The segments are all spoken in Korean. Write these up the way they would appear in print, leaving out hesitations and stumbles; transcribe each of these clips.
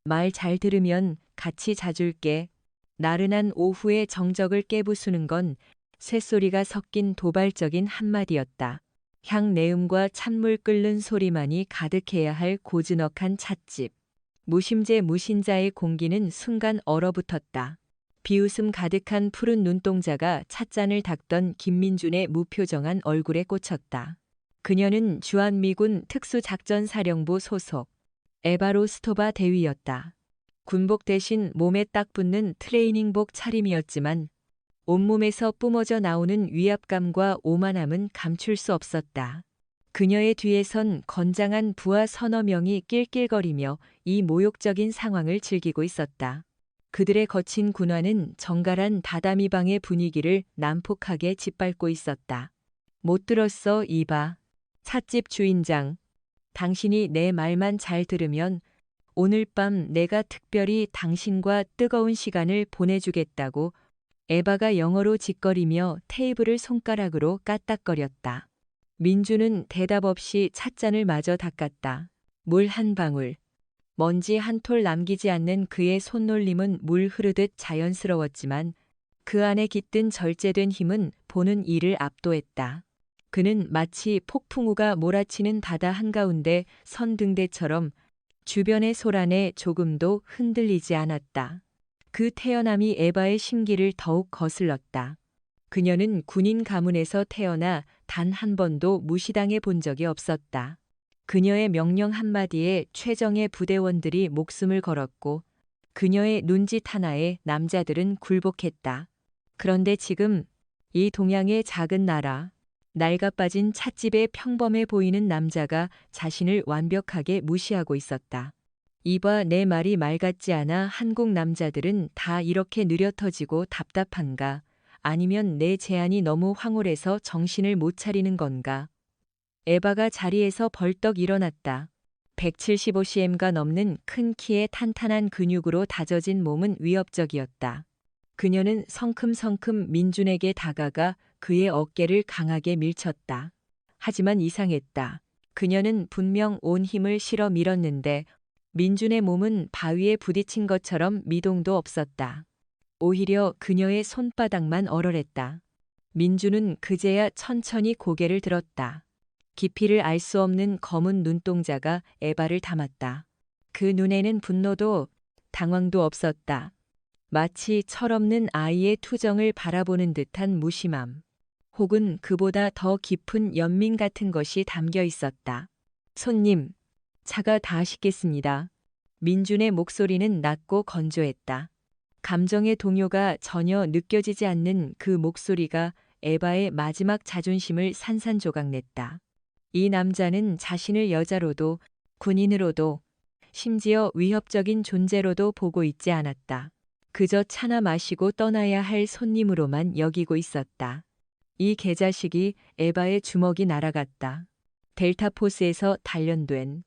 말 잘 들으면 같이 자줄게. 나른한 오후의 정적을 깨부수는 건 쇳소리가 섞인 도발적인 한마디였다. 향내음과 찬물 끓는 소리만이 가득해야 할 고즈넉한 찻집. 무심제 무신자의 공기는 순간 얼어붙었다. 비웃음 가득한 푸른 눈동자가 찻잔을 닦던 김민준의 무표정한 얼굴에 꽂혔다. 그녀는 주한미군 특수작전사령부 소속 에바로스토바 대위였다. 군복 대신 몸에 딱 붙는 트레이닝복 차림이었지만 온몸에서 뿜어져 나오는 위압감과 오만함은 감출 수 없었다. 그녀의 뒤에선 건장한 부하 서너 명이 낄낄거리며 이 모욕적인 상황을 즐기고 있었다. 그들의 거친 군화는 정갈한 다다미방의 분위기를 난폭하게 짓밟고 있었다. 못 들었어, 이봐. 찻집 주인장. 당신이 내 말만 잘 들으면 오늘 밤 내가 특별히 당신과 뜨거운 시간을 보내주겠다고. 에바가 영어로 짓거리며 테이블을 손가락으로 까딱거렸다. 민주는 대답 없이 찻잔을 마저 닦았다. 물 한 방울, 먼지 한 톨 남기지 않는 그의 손놀림은 물 흐르듯 자연스러웠지만 그 안에 깃든 절제된 힘은 보는 이를 압도했다. 그는 마치 폭풍우가 몰아치는 바다 한가운데 선 등대처럼 주변의 소란에 조금도 흔들리지 않았다. 그 태연함이 에바의 심기를 더욱 거슬렀다. 그녀는 군인 가문에서 태어나 단 한 번도 무시당해 본 적이 없었다. 그녀의 명령 한마디에 최정예 부대원들이 목숨을 걸었고 그녀의 눈짓 하나에 남자들은 굴복했다. 그런데 지금 이 동양의 작은 나라, 낡아빠진 찻집에 평범해 보이는 남자가 자신을 완벽하게 무시하고 있었다. 이봐, 내 말이 말 같지 않아? 한국 남자들은 다 이렇게 느려터지고 답답한가? 아니면 내 제안이 너무 황홀해서 정신을 못 차리는 건가? 에바가 자리에서 벌떡 일어났다. 175cm가 넘는 큰 키에 탄탄한 근육으로 다져진 몸은 위협적이었다. 그녀는 성큼성큼 민준에게 다가가 그의 어깨를 강하게 밀쳤다. 하지만 이상했다. 그녀는 분명 온 힘을 실어 밀었는데 민준의 몸은 바위에 부딪힌 것처럼 미동도 없었다. 오히려 그녀의 손바닥만 얼얼했다. 민준은 그제야 천천히 고개를 들었다. 깊이를 알 수 없는 검은 눈동자가 에바를 담았다. 그 눈에는 분노도 당황도 없었다. 마치 철없는 아이의 투정을 바라보는 듯한 무심함. 혹은 그보다 더 깊은 연민 같은 것이 담겨 있었다. 손님, 차가 다 식겠습니다. 민준의 목소리는 낮고 건조했다. 감정의 동요가 전혀 느껴지지 않는 그 목소리가 에바의 마지막 자존심을 산산조각냈다. 이 남자는 자신을 여자로도 군인으로도 심지어 위협적인 존재로도 보고 있지 않았다. 그저 차나 마시고 떠나야 할 손님으로만 여기고 있었다. 이 개자식이. 에바의 주먹이 날아갔다. 델타포스에서 단련된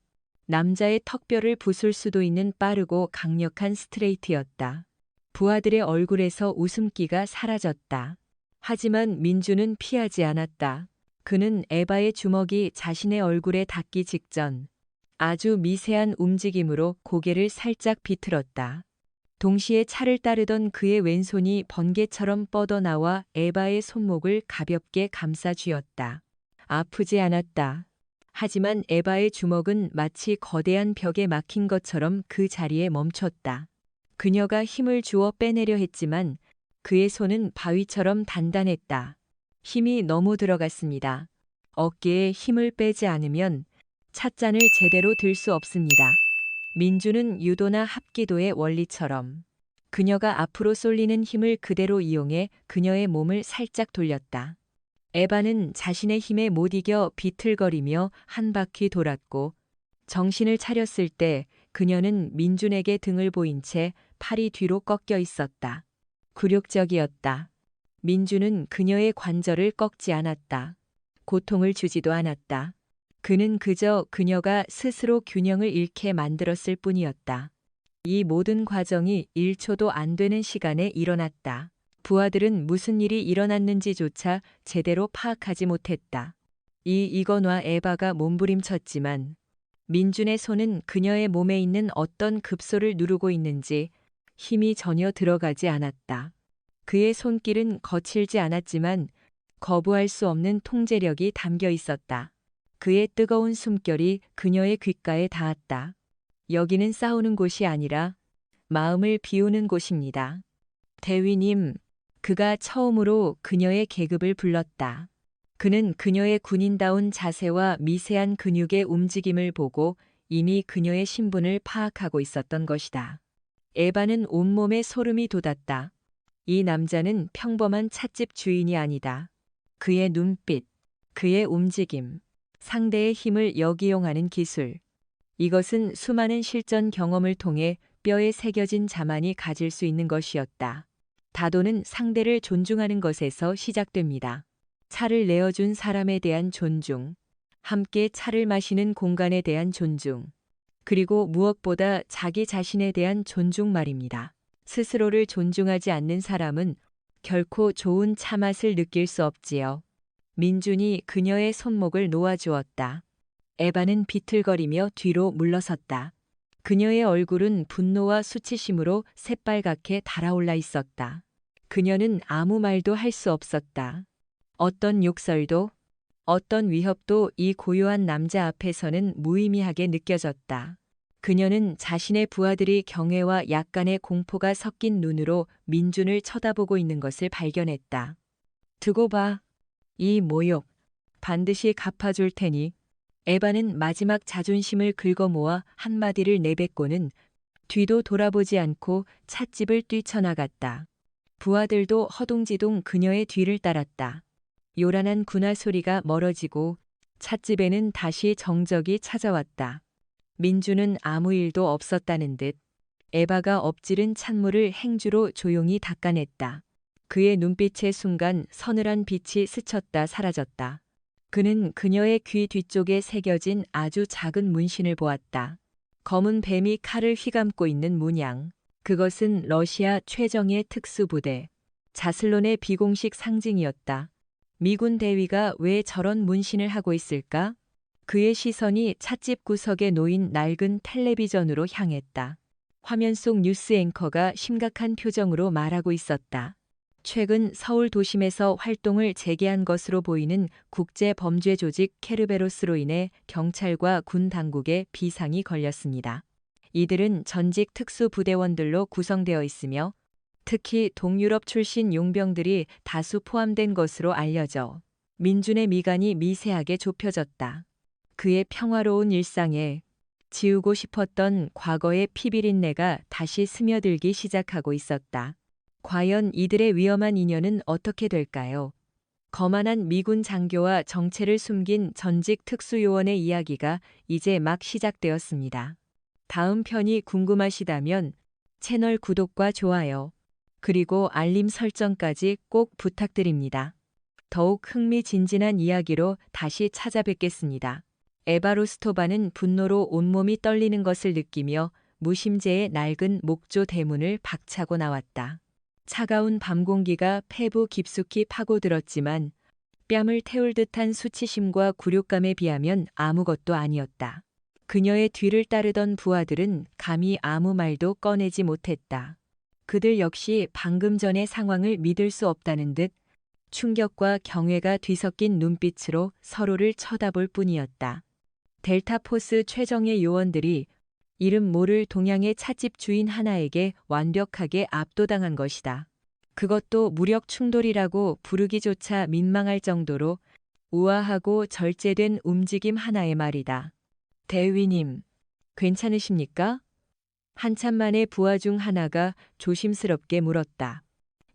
남자의 턱뼈를 부술 수도 있는 빠르고 강력한 스트레이트였다. 부하들의 얼굴에서 웃음기가 사라졌다. 하지만 민주는 피하지 않았다. 그는 에바의 주먹이 자신의 얼굴에 닿기 직전 아주 미세한 움직임으로 고개를 살짝 비틀었다. 동시에 차를 따르던 그의 왼손이 번개처럼 뻗어나와 에바의 손목을 가볍게 감싸 쥐었다. 아프지 않았다. 하지만 에바의 주먹은 마치 거대한 벽에 막힌 것처럼 그 자리에 멈췄다. 그녀가 힘을 주어 빼내려 했지만 그의 손은 바위처럼 단단했다. 힘이 너무 들어갔습니다. 어깨에 힘을 빼지 않으면 찻잔을 제대로 들 수 없습니다. 민주는 유도나 합기도의 원리처럼 그녀가 앞으로 쏠리는 힘을 그대로 이용해 그녀의 몸을 살짝 돌렸다. 에바는 자신의 힘에 못 이겨 비틀거리며 한 바퀴 돌았고 정신을 차렸을 때 그녀는 민준에게 등을 보인 채 팔이 뒤로 꺾여 있었다. 굴욕적이었다. 민준은 그녀의 관절을 꺾지 않았다. 고통을 주지도 않았다. 그는 그저 그녀가 스스로 균형을 잃게 만들었을 뿐이었다. 이 모든 과정이 1초도 안 되는 시간에 일어났다. 부하들은 무슨 일이 일어났는지조차 제대로 파악하지 못했다. 이건화 에바가 몸부림쳤지만 민준의 손은 그녀의 몸에 있는 어떤 급소를 누르고 있는지 힘이 전혀 들어가지 않았다. 그의 손길은 거칠지 않았지만 거부할 수 없는 통제력이 담겨 있었다. 그의 뜨거운 숨결이 그녀의 귓가에 닿았다. 여기는 싸우는 곳이 아니라 마음을 비우는 곳입니다. 대위님, 그가 처음으로 그녀의 계급을 불렀다. 그는 그녀의 군인다운 자세와 미세한 근육의 움직임을 보고 이미 그녀의 신분을 파악하고 있었던 것이다. 에바는 온몸에 소름이 돋았다. 이 남자는 평범한 찻집 주인이 아니다. 그의 눈빛, 그의 움직임, 상대의 힘을 역이용하는 기술. 이것은 수많은 실전 경험을 통해 뼈에 새겨진 자만이 가질 수 있는 것이었다. 다도는 상대를 존중하는 것에서 시작됩니다. 차를 내어준 사람에 대한 존중, 함께 차를 마시는 공간에 대한 존중, 그리고 무엇보다 자기 자신에 대한 존중 말입니다. 스스로를 존중하지 않는 사람은 결코 좋은 차 맛을 느낄 수 없지요. 민준이 그녀의 손목을 놓아주었다. 에바는 비틀거리며 뒤로 물러섰다. 그녀의 얼굴은 분노와 수치심으로 새빨갛게 달아올라 있었다. 그녀는 아무 말도 할 수 없었다. 어떤 욕설도, 어떤 위협도 이 고요한 남자 앞에서는 무의미하게 느껴졌다. 그녀는 자신의 부하들이 경외와 약간의 공포가 섞인 눈으로 민준을 쳐다보고 있는 것을 발견했다. 두고 봐. 이 모욕, 반드시 갚아줄 테니. 에바는 마지막 자존심을 긁어모아 한마디를 내뱉고는 뒤도 돌아보지 않고 찻집을 뛰쳐나갔다. 부하들도 허둥지둥 그녀의 뒤를 따랐다. 요란한 군화 소리가 멀어지고 찻집에는 다시 정적이 찾아왔다. 민주는 아무 일도 없었다는 듯 에바가 엎지른 찬물을 행주로 조용히 닦아냈다. 그의 눈빛의 순간 서늘한 빛이 스쳤다 사라졌다. 그는 그녀의 귀 뒤쪽에 새겨진 아주 작은 문신을 보았다. 검은 뱀이 칼을 휘감고 있는 문양. 그것은 러시아 최정예 특수부대 자슬론의 비공식 상징이었다. 미군 대위가 왜 저런 문신을 하고 있을까? 그의 시선이 찻집 구석에 놓인 낡은 텔레비전으로 향했다. 화면 속 뉴스 앵커가 심각한 표정으로 말하고 있었다. 최근 서울 도심에서 활동을 재개한 것으로 보이는 국제 범죄 조직 케르베로스로 인해 경찰과 군 당국에 비상이 걸렸습니다. 이들은 전직 특수부대원들로 구성되어 있으며 특히 동유럽 출신 용병들이 다수 포함된 것으로 알려져 민준의 미간이 미세하게 좁혀졌다. 그의 평화로운 일상에 지우고 싶었던 과거의 피비린내가 다시 스며들기 시작하고 있었다. 과연 이들의 위험한 인연은 어떻게 될까요? 거만한 미군 장교와 정체를 숨긴 전직 특수요원의 이야기가 이제 막 시작되었습니다. 다음 편이 궁금하시다면 채널 구독과 좋아요, 그리고 알림 설정까지 꼭 부탁드립니다. 더욱 흥미진진한 이야기로 다시 찾아뵙겠습니다. 에바 로스토바는 분노로 온몸이 떨리는 것을 느끼며 무심제의 낡은 목조 대문을 박차고 나왔다. 차가운 밤 공기가 폐부 깊숙이 파고들었지만 뺨을 태울 듯한 수치심과 굴욕감에 비하면 아무것도 아니었다. 그녀의 뒤를 따르던 부하들은 감히 아무 말도 꺼내지 못했다. 그들 역시 방금 전의 상황을 믿을 수 없다는 듯 충격과 경외가 뒤섞인 눈빛으로 서로를 쳐다볼 뿐이었다. 델타포스 최정예 요원들이 이름 모를 동양의 찻집 주인 하나에게 완벽하게 압도당한 것이다. 그것도 무력 충돌이라고 부르기조차 민망할 정도로 우아하고 절제된 움직임 하나의 말이다. 대위님, 괜찮으십니까? 한참 만에 부하 중 하나가 조심스럽게 물었다.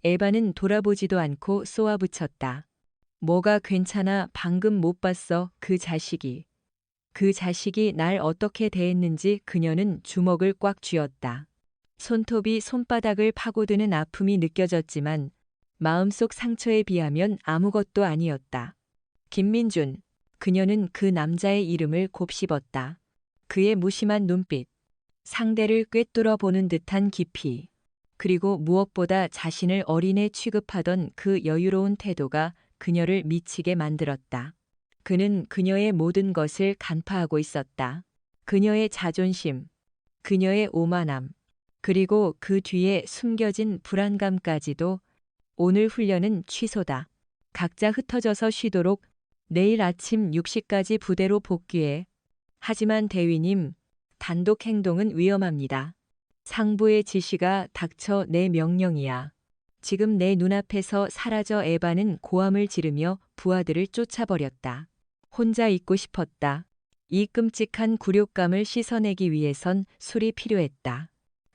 에바는 돌아보지도 않고 쏘아붙였다. 뭐가 괜찮아, 방금 못 봤어, 그 자식이. 그 자식이 날 어떻게 대했는지. 그녀는 주먹을 꽉 쥐었다. 손톱이 손바닥을 파고드는 아픔이 느껴졌지만 마음속 상처에 비하면 아무것도 아니었다. 김민준. 그녀는 그 남자의 이름을 곱씹었다. 그의 무심한 눈빛, 상대를 꿰뚫어 보는 듯한 깊이, 그리고 무엇보다 자신을 어린애 취급하던 그 여유로운 태도가 그녀를 미치게 만들었다. 그는 그녀의 모든 것을 간파하고 있었다. 그녀의 자존심, 그녀의 오만함, 그리고 그 뒤에 숨겨진 불안감까지도. 오늘 훈련은 취소다. 각자 흩어져서 쉬도록. 내일 아침 6시까지 부대로 복귀해. 하지만 대위님, 단독 행동은 위험합니다. 상부의 지시가 닥쳐 내 명령이야. 지금 내 눈앞에서 사라져. 에바는 고함을 지르며 부하들을 쫓아버렸다. 혼자 있고 싶었다. 이 끔찍한 굴욕감을 씻어내기 위해선 술이 필요했다.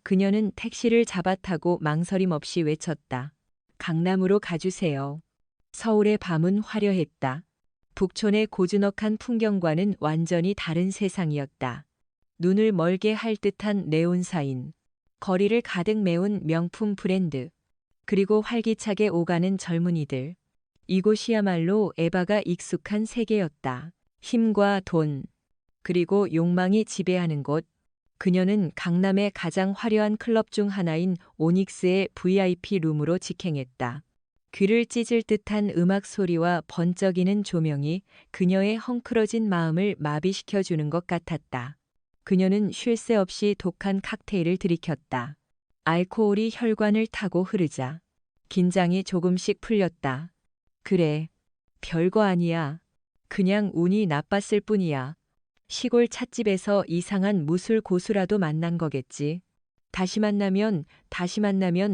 그녀는 택시를 잡아타고 망설임 없이 외쳤다. 강남으로 가주세요. 서울의 밤은 화려했다. 북촌의 고즈넉한 풍경과는 완전히 다른 세상이었다. 눈을 멀게 할 듯한 네온사인, 거리를 가득 메운 명품 브랜드, 그리고 활기차게 오가는 젊은이들. 이곳이야말로 에바가 익숙한 세계였다. 힘과 돈, 그리고 욕망이 지배하는 곳. 그녀는 강남의 가장 화려한 클럽 중 하나인 오닉스의 VIP 룸으로 직행했다. 귀를 찢을 듯한 음악 소리와 번쩍이는 조명이 그녀의 헝클어진 마음을 마비시켜 주는 것 같았다. 그녀는 쉴 새 없이 독한 칵테일을 들이켰다. 알코올이 혈관을 타고 흐르자 긴장이 조금씩 풀렸다. 그래, 별거 아니야. 그냥 운이 나빴을 뿐이야. 시골 찻집에서 이상한 무술 고수라도 만난 거겠지. 다시 만나면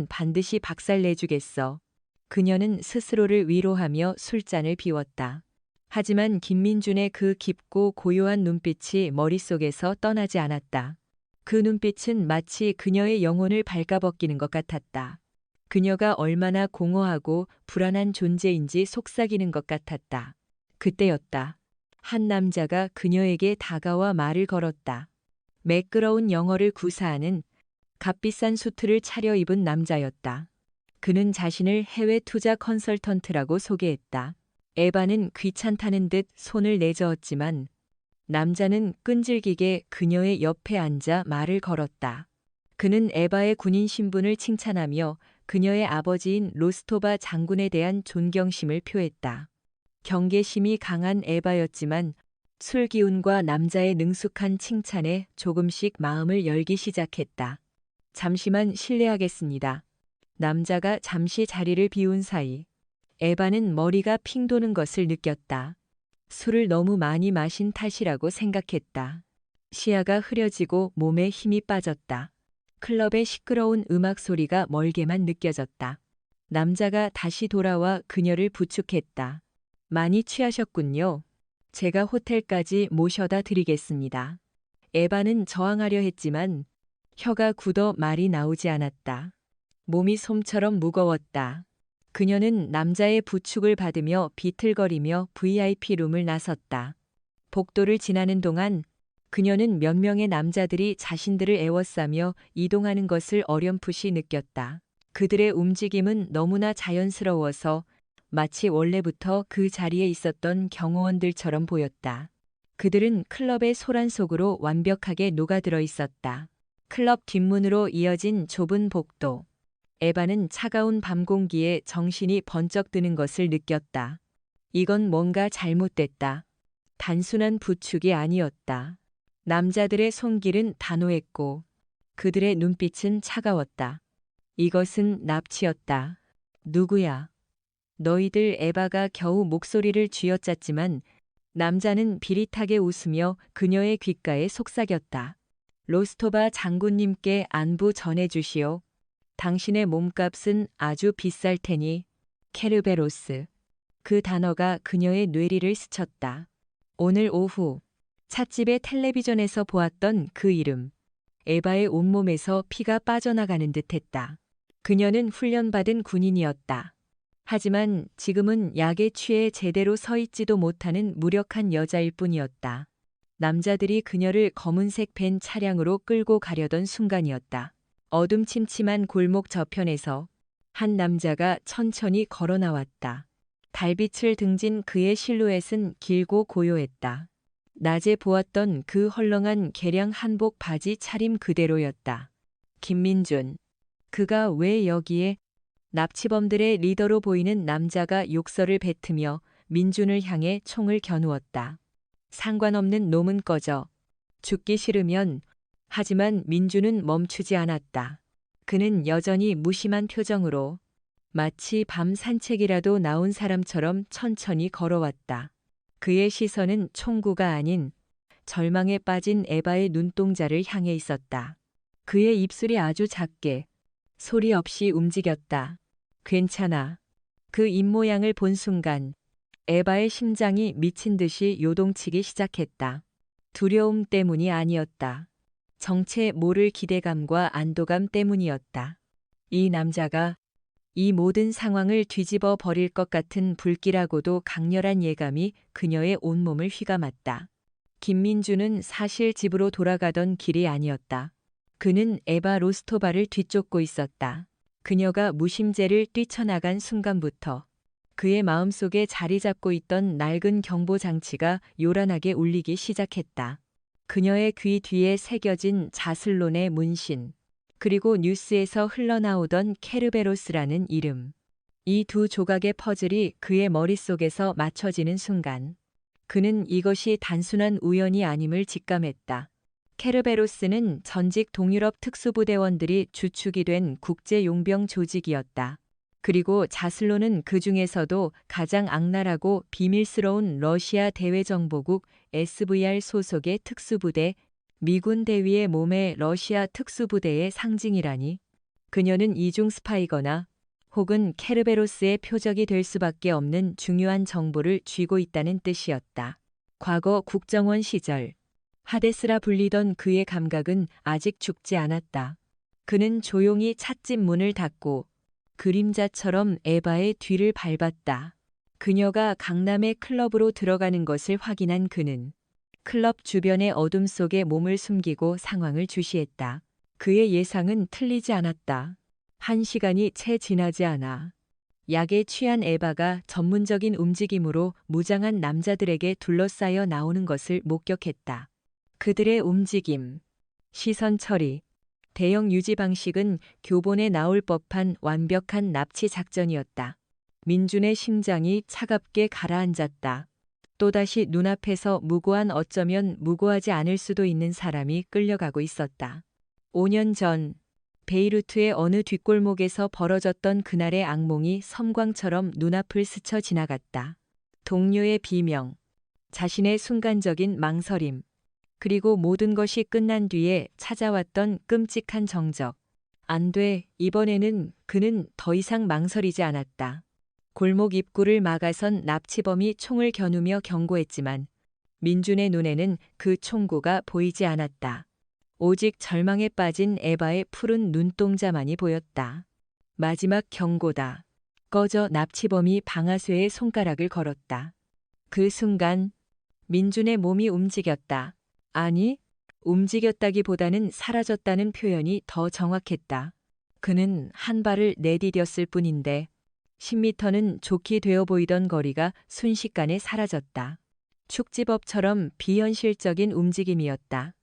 반드시 박살 내주겠어. 그녀는 스스로를 위로하며 술잔을 비웠다. 하지만 김민준의 그 깊고 고요한 눈빛이 머릿속에서 떠나지 않았다. 그 눈빛은 마치 그녀의 영혼을 발가벗기는 것 같았다. 그녀가 얼마나 공허하고 불안한 존재인지 속삭이는 것 같았다. 그때였다. 한 남자가 그녀에게 다가와 말을 걸었다. 매끄러운 영어를 구사하는 값비싼 수트를 차려입은 남자였다. 그는 자신을 해외 투자 컨설턴트라고 소개했다. 에바는 귀찮다는 듯 손을 내저었지만 남자는 끈질기게 그녀의 옆에 앉아 말을 걸었다. 그는 에바의 군인 신분을 칭찬하며 그녀의 아버지인 로스토바 장군에 대한 존경심을 표했다. 경계심이 강한 에바였지만 술 기운과 남자의 능숙한 칭찬에 조금씩 마음을 열기 시작했다. 잠시만 실례하겠습니다. 남자가 잠시 자리를 비운 사이 에바는 머리가 핑 도는 것을 느꼈다. 술을 너무 많이 마신 탓이라고 생각했다. 시야가 흐려지고 몸에 힘이 빠졌다. 클럽의 시끄러운 음악 소리가 멀게만 느껴졌다. 남자가 다시 돌아와 그녀를 부축했다. 많이 취하셨군요. 제가 호텔까지 모셔다 드리겠습니다. 에바는 저항하려 했지만 혀가 굳어 말이 나오지 않았다. 몸이 솜처럼 무거웠다. 그녀는 남자의 부축을 받으며 비틀거리며 VIP 룸을 나섰다. 복도를 지나는 동안 그녀는 몇 명의 남자들이 자신들을 애워싸며 이동하는 것을 어렴풋이 느꼈다. 그들의 움직임은 너무나 자연스러워서 마치 원래부터 그 자리에 있었던 경호원들처럼 보였다. 그들은 클럽의 소란 속으로 완벽하게 녹아들어 있었다. 클럽 뒷문으로 이어진 좁은 복도. 에바는 차가운 밤 공기에 정신이 번쩍 드는 것을 느꼈다. 이건 뭔가 잘못됐다. 단순한 부축이 아니었다. 남자들의 손길은 단호했고 그들의 눈빛은 차가웠다. 이것은 납치였다. 누구야? 너희들. 에바가 겨우 목소리를 쥐어짰지만 남자는 비릿하게 웃으며 그녀의 귓가에 속삭였다. 로스토바 장군님께 안부 전해주시오. 당신의 몸값은 아주 비쌀 테니. 케르베로스. 그 단어가 그녀의 뇌리를 스쳤다. 오늘 오후 찻집의 텔레비전에서 보았던 그 이름. 에바의 온몸에서 피가 빠져나가는 듯했다. 그녀는 훈련받은 군인이었다. 하지만 지금은 약에 취해 제대로 서 있지도 못하는 무력한 여자일 뿐이었다. 남자들이 그녀를 검은색 벤 차량으로 끌고 가려던 순간이었다. 어둠침침한 골목 저편에서 한 남자가 천천히 걸어 나왔다. 달빛을 등진 그의 실루엣은 길고 고요했다. 낮에 보았던 그 헐렁한 개량 한복 바지 차림 그대로였다. 김민준. 그가 왜 여기에? 납치범들의 리더로 보이는 남자가 욕설을 뱉으며 민준을 향해 총을 겨누었다. 상관없는 놈은 꺼져. 죽기 싫으면. 하지만 민주는 멈추지 않았다. 그는 여전히 무심한 표정으로 마치 밤 산책이라도 나온 사람처럼 천천히 걸어왔다. 그의 시선은 총구가 아닌 절망에 빠진 에바의 눈동자를 향해 있었다. 그의 입술이 아주 작게 소리 없이 움직였다. 괜찮아. 그 입모양을 본 순간 에바의 심장이 미친 듯이 요동치기 시작했다. 두려움 때문이 아니었다. 정체 모를 기대감과 안도감 때문이었다. 이 남자가 이 모든 상황을 뒤집어 버릴 것 같은 불길하고도 강렬한 예감이 그녀의 온몸을 휘감았다. 김민주는 사실 집으로 돌아가던 길이 아니었다. 그는 에바 로스토바를 뒤쫓고 있었다. 그녀가 무심제를 뛰쳐나간 순간부터 그의 마음속에 자리 잡고 있던 낡은 경보장치가 요란하게 울리기 시작했다. 그녀의 귀 뒤에 새겨진 자슬론의 문신, 그리고 뉴스에서 흘러나오던 케르베로스라는 이름. 이 두 조각의 퍼즐이 그의 머릿속에서 맞춰지는 순간 그는 이것이 단순한 우연이 아님을 직감했다. 케르베로스는 전직 동유럽 특수부대원들이 주축이 된 국제용병 조직이었다. 그리고 자슬론은 그 중에서도 가장 악랄하고 비밀스러운 러시아 대외정보국 SVR 소속의 특수부대, 미군 대위의 몸의 러시아 특수부대의 상징이라니. 그녀는 이중 스파이거나 혹은 케르베로스의 표적이 될 수밖에 없는 중요한 정보를 쥐고 있다는 뜻이었다. 과거 국정원 시절 하데스라 불리던 그의 감각은 아직 죽지 않았다. 그는 조용히 찻집 문을 닫고 그림자처럼 에바의 뒤를 밟았다. 그녀가 강남의 클럽으로 들어가는 것을 확인한 그는 클럽 주변의 어둠 속에 몸을 숨기고 상황을 주시했다. 그의 예상은 틀리지 않았다. 1시간이 채 지나지 않아 약에 취한 에바가 전문적인 움직임으로 무장한 남자들에게 둘러싸여 나오는 것을 목격했다. 그들의 움직임, 시선 처리, 대형 유지 방식은 교본에 나올 법한 완벽한 납치 작전이었다. 민준의 심장이 차갑게 가라앉았다. 또다시 눈앞에서 무고한, 어쩌면 무고하지 않을 수도 있는 사람이 끌려가고 있었다. 5년 전 베이루트의 어느 뒷골목에서 벌어졌던 그날의 악몽이 섬광처럼 눈앞을 스쳐 지나갔다. 동료의 비명, 자신의 순간적인 망설임, 그리고 모든 것이 끝난 뒤에 찾아왔던 끔찍한 정적. 안 돼, 이번에는. 그는 더 이상 망설이지 않았다. 골목 입구를 막아선 납치범이 총을 겨누며 경고했지만 민준의 눈에는 그 총구가 보이지 않았다. 오직 절망에 빠진 에바의 푸른 눈동자만이 보였다. 마지막 경고다. 꺼져. 납치범이 방아쇠에 손가락을 걸었다. 그 순간 민준의 몸이 움직였다. 아니, 움직였다기보다는 사라졌다는 표현이 더 정확했다. 그는 한 발을 내디뎠을 뿐인데 10m는 좋게 되어 보이던 거리가 순식간에 사라졌다. 축지법처럼 비현실적인 움직임이었다.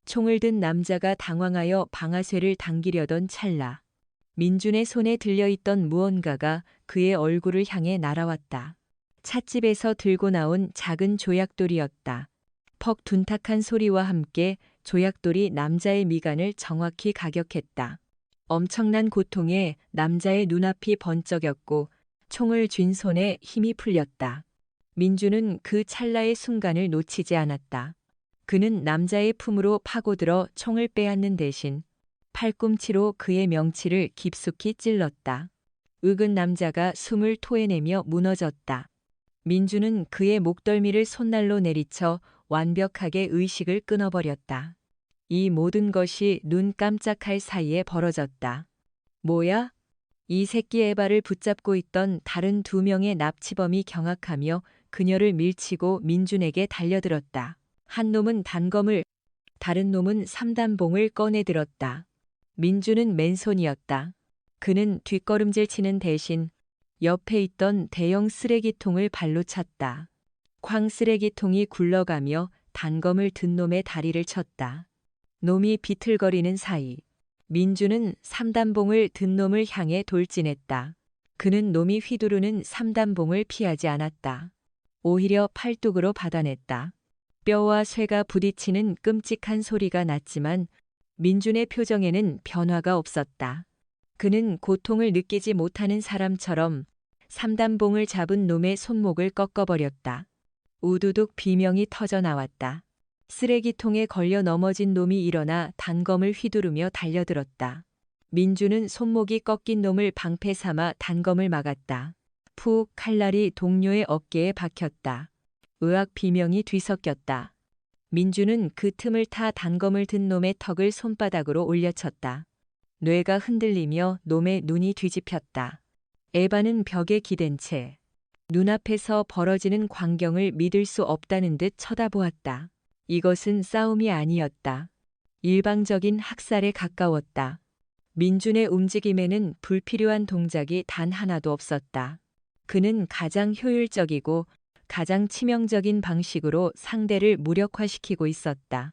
총을 든 남자가 당황하여 방아쇠를 당기려던 찰나 민준의 손에 들려있던 무언가가 그의 얼굴을 향해 날아왔다. 찻집에서 들고 나온 작은 조약돌이었다. 퍽 둔탁한 소리와 함께 조약돌이 남자의 미간을 정확히 가격했다. 엄청난 고통에 남자의 눈앞이 번쩍였고 총을 쥔 손에 힘이 풀렸다. 민주는 그 찰나의 순간을 놓치지 않았다. 그는 남자의 품으로 파고들어 총을 빼앗는 대신 팔꿈치로 그의 명치를 깊숙이 찔렀다. 으근 남자가 숨을 토해내며 무너졌다. 민주는 그의 목덜미를 손날로 내리쳐 완벽하게 의식을 끊어버렸다. 이 모든 것이 눈 깜짝할 사이에 벌어졌다. 뭐야? 이 새끼 에바를 붙잡고 있던 다른 2명의 납치범이 경악하며 그녀를 밀치고 민준에게 달려들었다. 한 놈은 단검을, 다른 놈은 3단봉을 꺼내들었다. 민준은 맨손이었다. 그는 뒷걸음질 치는 대신 옆에 있던 대형 쓰레기통을 발로 찼다. 쾅. 쓰레기통이 굴러가며 단검을 든 놈의 다리를 쳤다. 놈이 비틀거리는 사이 민주는 3단봉을 든 놈을 향해 돌진했다. 그는 놈이 휘두르는 3단봉을 피하지 않았다. 오히려 팔뚝으로 받아냈다. 뼈와 쇠가 부딪히는 끔찍한 소리가 났지만 민준의 표정에는 변화가 없었다. 그는 고통을 느끼지 못하는 사람처럼 삼단봉을 잡은 놈의 손목을 꺾어버렸다. 우두둑 비명이 터져 나왔다. 쓰레기통에 걸려 넘어진 놈이 일어나 단검을 휘두르며 달려들었다. 민주는 손목이 꺾인 놈을 방패 삼아 단검을 막았다. 푹 칼날이 동료의 어깨에 박혔다. 의학 비명이 뒤섞였다. 민주는 그 틈을 타 단검을 든 놈의 턱을 손바닥으로 올려쳤다. 뇌가 흔들리며 놈의 눈이 뒤집혔다. 에바는 벽에 기댄 채 눈앞에서 벌어지는 광경을 믿을 수 없다는 듯 쳐다보았다. 이것은 싸움이 아니었다. 일방적인 학살에 가까웠다. 민준의 움직임에는 불필요한 동작이 단 하나도 없었다. 그는 가장 효율적이고 가장 치명적인 방식으로 상대를 무력화시키고 있었다.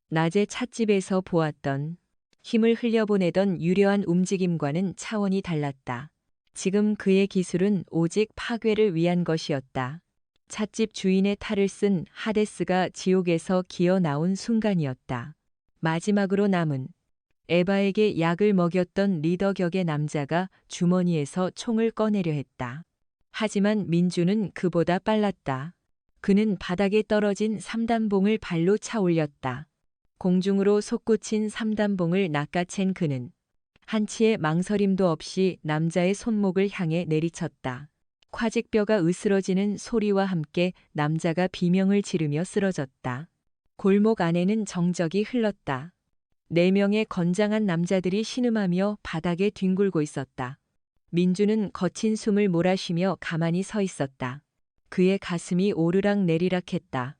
낮에 찻집에서 보았던 힘을 흘려보내던 유려한 움직임과는 차원이 달랐다. 지금 그의 기술은 오직 파괴를 위한 것이었다. 찻집 주인의 탈을 쓴 하데스가 지옥에서 기어 나온 순간이었다. 마지막으로 남은 에바에게 약을 먹였던 리더 격의 남자가 주머니에서 총을 꺼내려 했다. 하지만 민주는 그보다 빨랐다. 그는 바닥에 떨어진 삼단봉을 발로 차 올렸다. 공중으로 솟구친 삼단봉을 낚아챈 그는 한치의 망설임도 없이 남자의 손목을 향해 내리쳤다. 콰직뼈가 으스러지는 소리와 함께 남자가 비명을 지르며 쓰러졌다. 골목 안에는 정적이 흘렀다. 4명의 건장한 남자들이 신음하며 바닥에 뒹굴고 있었다. 민주는 거친 숨을 몰아쉬며 가만히 서 있었다. 그의 가슴이 오르락 내리락 했다.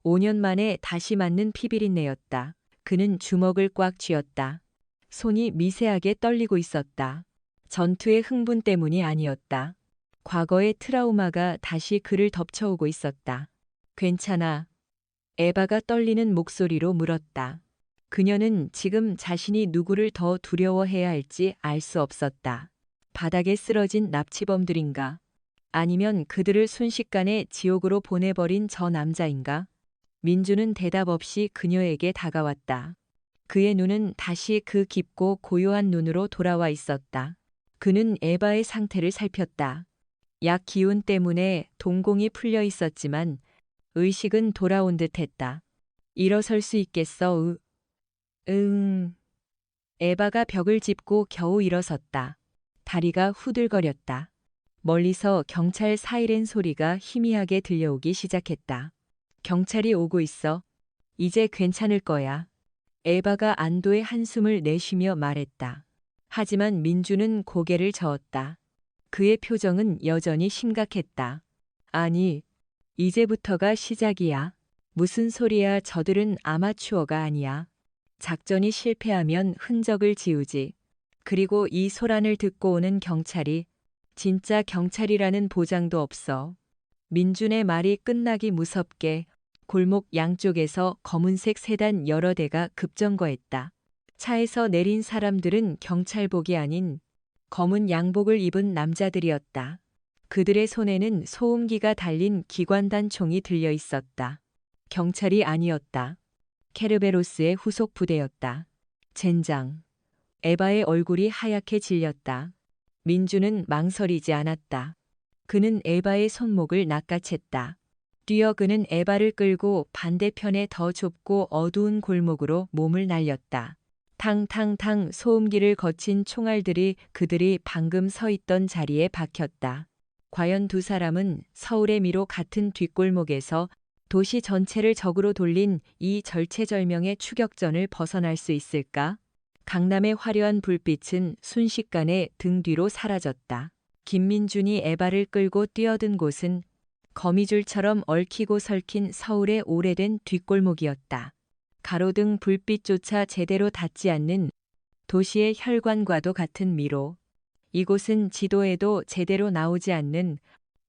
5년 만에 다시 맞는 피비린내였다. 그는 주먹을 꽉 쥐었다. 손이 미세하게 떨리고 있었다. 전투의 흥분 때문이 아니었다. 과거의 트라우마가 다시 그를 덮쳐오고 있었다. 괜찮아. 에바가 떨리는 목소리로 물었다. 그녀는 지금 자신이 누구를 더 두려워해야 할지 알 수 없었다. 바닥에 쓰러진 납치범들인가? 아니면 그들을 순식간에 지옥으로 보내버린 저 남자인가? 민주는 대답 없이 그녀에게 다가왔다. 그의 눈은 다시 그 깊고 고요한 눈으로 돌아와 있었다. 그는 에바의 상태를 살폈다. 약 기운 때문에 동공이 풀려 있었지만 의식은 돌아온 듯했다. 일어설 수 있겠어? 에바가 벽을 짚고 겨우 일어섰다. 다리가 후들거렸다. 멀리서 경찰 사이렌 소리가 희미하게 들려오기 시작했다. 경찰이 오고 있어. 이제 괜찮을 거야. 에바가 안도의 한숨을 내쉬며 말했다. 하지만 민주는 고개를 저었다. 그의 표정은 여전히 심각했다. 아니, 이제부터가 시작이야. 무슨 소리야, 저들은 아마추어가 아니야. 작전이 실패하면 흔적을 지우지. 그리고 이 소란을 듣고 오는 경찰이 진짜 경찰이라는 보장도 없어. 민준의 말이 끝나기 무섭게 골목 양쪽에서 검은색 세단 여러 대가 급정거했다. 차에서 내린 사람들은 경찰복이 아닌 검은 양복을 입은 남자들이었다. 그들의 손에는 소음기가 달린 기관단 총이 들려 있었다. 경찰이 아니었다. 케르베로스의 후속 부대였다. 젠장. 에바의 얼굴이 하얗게 질렸다. 민주는 망설이지 않았다. 그는 에바의 손목을 낚아챘다. 뛰어 그는 에바를 끌고 반대편의 더 좁고 어두운 골목으로 몸을 날렸다. 탕탕탕 소음기를 거친 총알들이 그들이 방금 서 있던 자리에 박혔다. 과연 두 사람은 서울의 미로 같은 뒷골목에서 도시 전체를 적으로 돌린 이 절체절명의 추격전을 벗어날 수 있을까? 강남의 화려한 불빛은 순식간에 등 뒤로 사라졌다. 김민준이 에바를 끌고 뛰어든 곳은 거미줄처럼 얽히고 설킨 서울의 오래된 뒷골목이었다. 가로등 불빛조차 제대로 닿지 않는 도시의 혈관과도 같은 미로. 이곳은 지도에도 제대로 나오지 않는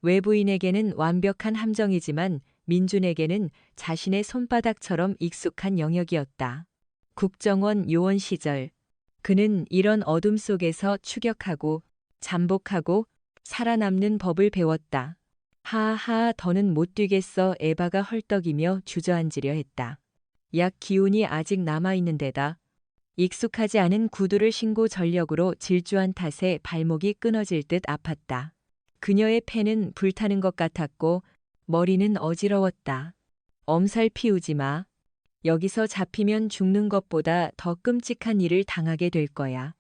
외부인에게는 완벽한 함정이지만 민준에게는 자신의 손바닥처럼 익숙한 영역이었다. 국정원 요원 시절 그는 이런 어둠 속에서 추격하고 잠복하고 살아남는 법을 배웠다. 하하, 더는 못 뛰겠어. 에바가 헐떡이며 주저앉으려 했다. 약 기운이 아직 남아있는 데다 익숙하지 않은 구두를 신고 전력으로 질주한 탓에 발목이 끊어질 듯 아팠다. 그녀의 폐는 불타는 것 같았고 머리는 어지러웠다. 엄살 피우지 마. 여기서 잡히면 죽는 것보다 더 끔찍한 일을 당하게 될 거야.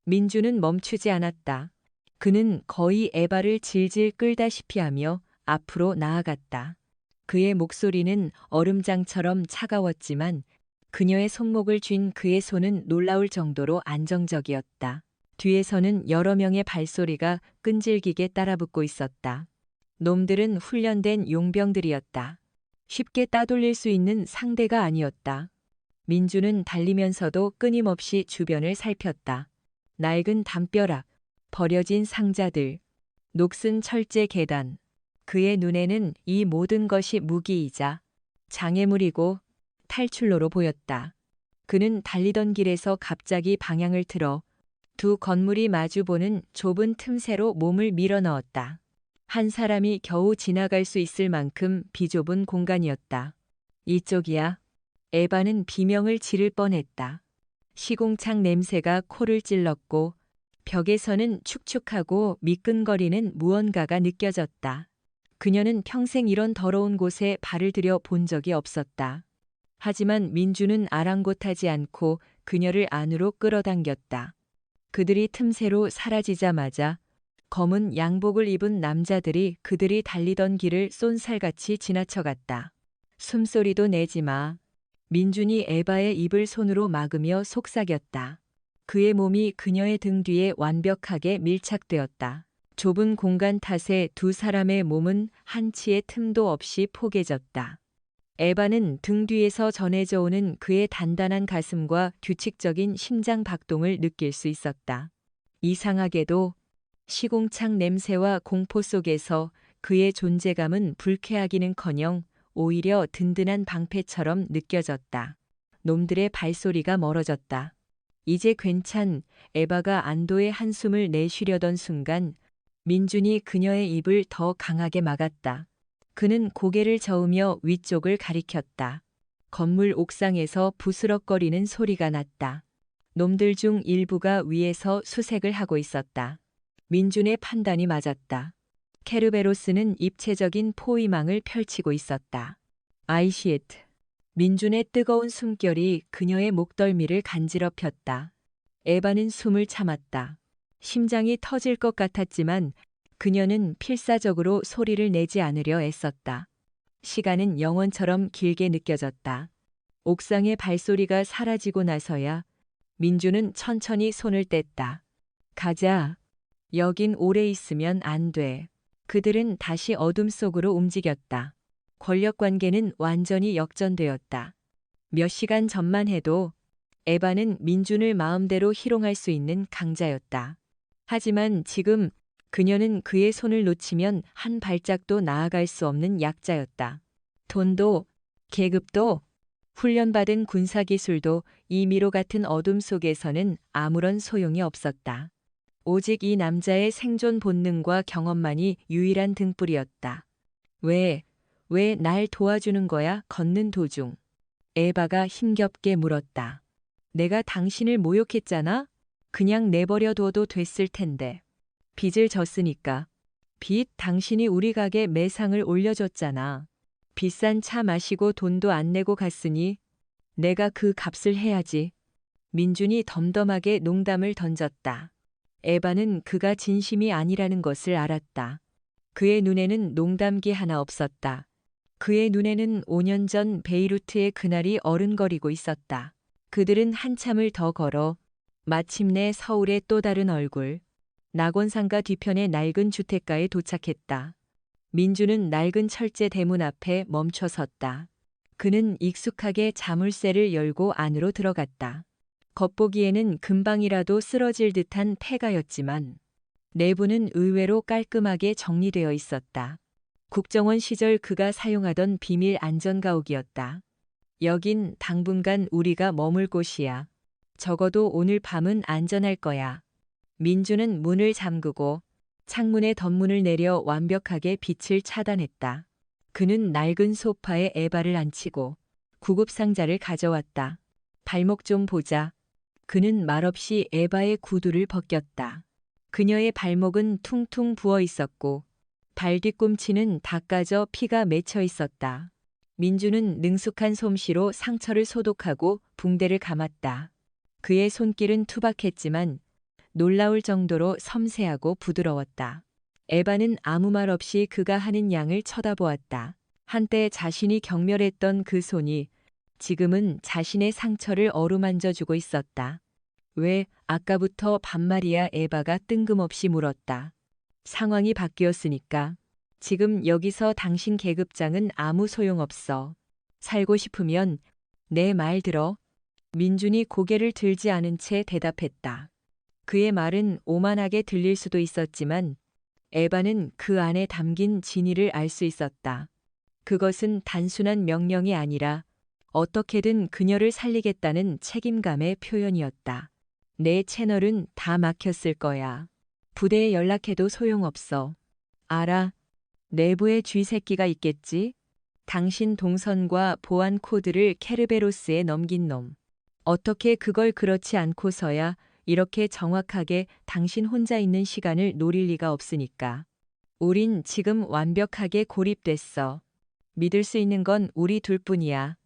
민주는 멈추지 않았다. 그는 거의 에바를 질질 끌다시피 하며 앞으로 나아갔다. 그의 목소리는 얼음장처럼 차가웠지만 그녀의 손목을 쥔 그의 손은 놀라울 정도로 안정적이었다. 뒤에서는 여러 명의 발소리가 끈질기게 따라붙고 있었다. 놈들은 훈련된 용병들이었다. 쉽게 따돌릴 수 있는 상대가 아니었다. 민주는 달리면서도 끊임없이 주변을 살폈다. 낡은 담벼락, 버려진 상자들, 녹슨 철제 계단. 그의 눈에는 이 모든 것이 무기이자 장애물이고 탈출로로 보였다. 그는 달리던 길에서 갑자기 방향을 틀어 두 건물이 마주보는 좁은 틈새로 몸을 밀어 넣었다. 한 사람이 겨우 지나갈 수 있을 만큼 비좁은 공간이었다. 이쪽이야. 에바는 비명을 지를 뻔했다. 시궁창 냄새가 코를 찔렀고 벽에서는 축축하고 미끈거리는 무언가가 느껴졌다. 그녀는 평생 이런 더러운 곳에 발을 들여 본 적이 없었다. 하지만 민주는 아랑곳하지 않고 그녀를 안으로 끌어당겼다. 그들이 틈새로 사라지자마자 검은 양복을 입은 남자들이 그들이 달리던 길을 쏜살같이 지나쳐갔다. 숨소리도 내지 마. 민준이 에바의 입을 손으로 막으며 속삭였다. 그의 몸이 그녀의 등 뒤에 완벽하게 밀착되었다. 좁은 공간 탓에 두 사람의 몸은 한치의 틈도 없이 포개졌다. 에바는 등 뒤에서 전해져 오는 그의 단단한 가슴과 규칙적인 심장 박동을 느낄 수 있었다. 이상하게도 시궁창 냄새와 공포 속에서 그의 존재감은 불쾌하기는커녕 오히려 든든한 방패처럼 느껴졌다. 놈들의 발소리가 멀어졌다. 이제 괜찮. 에바가 안도의 한숨을 내쉬려던 순간 민준이 그녀의 입을 더 강하게 막았다. 그는 고개를 저으며 위쪽을 가리켰다. 건물 옥상에서 부스럭거리는 소리가 났다. 놈들 중 일부가 위에서 수색을 하고 있었다. 민준의 판단이 맞았다. 케르베로스는 입체적인 포위망을 펼치고 있었다. 아이시에트. 민준의 뜨거운 숨결이 그녀의 목덜미를 간지럽혔다. 에바는 숨을 참았다. 심장이 터질 것 같았지만 그녀는 필사적으로 소리를 내지 않으려 애썼다. 시간은 영원처럼 길게 느껴졌다. 옥상의 발소리가 사라지고 나서야 민주는 천천히 손을 뗐다. 가자. 여긴 오래 있으면 안 돼. 그들은 다시 어둠 속으로 움직였다. 권력관계는 완전히 역전되었다. 몇 시간 전만 해도 에바는 민준을 마음대로 희롱할 수 있는 강자였다. 하지만 지금 그녀는 그의 손을 놓치면 한 발짝도 나아갈 수 없는 약자였다. 돈도, 계급도, 훈련받은 군사기술도 이 미로 같은 어둠 속에서는 아무런 소용이 없었다. 오직 이 남자의 생존 본능과 경험만이 유일한 등불이었다. 왜 날 도와주는 거야? 걷는 도중 에바가 힘겹게 물었다. 내가 당신을 모욕했잖아? 그냥 내버려둬도 됐을 텐데. 빚을 졌으니까. 빚? 당신이 우리 가게 매상을 올려줬잖아. 비싼 차 마시고 돈도 안 내고 갔으니 내가 그 값을 해야지. 민준이 덤덤하게 농담을 던졌다. 에바는 그가 진심이 아니라는 것을 알았다. 그의 눈에는 농담기 하나 없었다. 그의 눈에는 5년 전 베이루트의 그날이 어른거리고 있었다. 그들은 한참을 더 걸어 마침내 서울의 또 다른 얼굴, 낙원상가 뒤편의 낡은 주택가에 도착했다. 민주는 낡은 철제 대문 앞에 멈춰 섰다. 그는 익숙하게 자물쇠를 열고 안으로 들어갔다. 겉보기에는 금방이라도 쓰러질 듯한 폐가였지만 내부는 의외로 깔끔하게 정리되어 있었다. 국정원 시절 그가 사용하던 비밀 안전가옥이었다. 여긴 당분간 우리가 머물 곳이야. 적어도 오늘 밤은 안전할 거야. 민주는 문을 잠그고 창문의 덧문을 내려 완벽하게 빛을 차단했다. 그는 낡은 소파에 에바를 앉히고 구급상자를 가져왔다. 발목 좀 보자. 그는 말없이 에바의 구두를 벗겼다. 그녀의 발목은 퉁퉁 부어 있었고 발 뒤꿈치는 다 까져 피가 맺혀 있었다. 민주는 능숙한 솜씨로 상처를 소독하고 붕대를 감았다. 그의 손길은 투박했지만 놀라울 정도로 섬세하고 부드러웠다. 에바는 아무 말 없이 그가 하는 양을 쳐다보았다. 한때 자신이 경멸했던 그 손이 지금은 자신의 상처를 어루만져 주고 있었다. 왜 아까부터 반말이야? 에바가 뜬금없이 물었다. 상황이 바뀌었으니까. 지금 여기서 당신 계급장은 아무 소용없어. 살고 싶으면 내 말 들어. 민준이 고개를 들지 않은 채 대답했다. 그의 말은 오만하게 들릴 수도 있었지만 에바는 그 안에 담긴 진의를 알 수 있었다. 그것은 단순한 명령이 아니라 어떻게든 그녀를 살리겠다는 책임감의 표현이었다. 내 채널은 다 막혔을 거야. 부대에 연락해도 소용없어. 알아. 내부에 쥐새끼가 있겠지? 당신 동선과 보안 코드를 케르베로스에 넘긴 놈. 어떻게 그걸 그렇지 않고서야 이렇게 정확하게 당신 혼자 있는 시간을 노릴 리가 없으니까. 우린 지금 완벽하게 고립됐어. 믿을 수 있는 건 우리 둘뿐이야.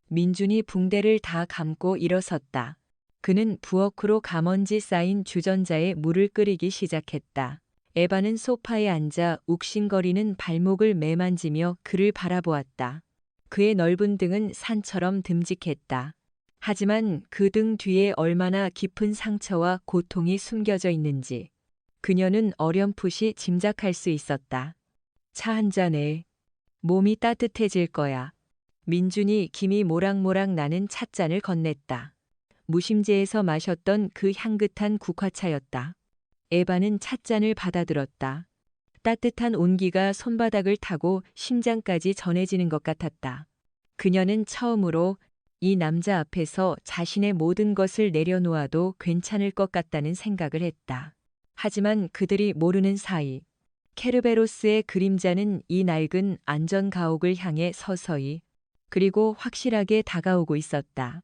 민준이 붕대를 다 감고 일어섰다. 그는 부엌으로 가먼지 쌓인 주전자에 물을 끓이기 시작했다. 에바는 소파에 앉아 욱신거리는 발목을 매만지며 그를 바라보았다. 그의 넓은 등은 산처럼 듬직했다. 하지만 그 등 뒤에 얼마나 깊은 상처와 고통이 숨겨져 있는지 그녀는 어렴풋이 짐작할 수 있었다. 차 한 잔해. 몸이 따뜻해질 거야. 민준이 김이 모락모락 나는 찻잔을 건넸다. 무심지에서 마셨던 그 향긋한 국화차였다. 에바는 찻잔을 받아들었다. 따뜻한 온기가 손바닥을 타고 심장까지 전해지는 것 같았다. 그녀는 처음으로 이 남자 앞에서 자신의 모든 것을 내려놓아도 괜찮을 것 같다는 생각을 했다. 하지만 그들이 모르는 사이 케르베로스의 그림자는 이 낡은 안전가옥을 향해 서서히 그리고 확실하게 다가오고 있었다.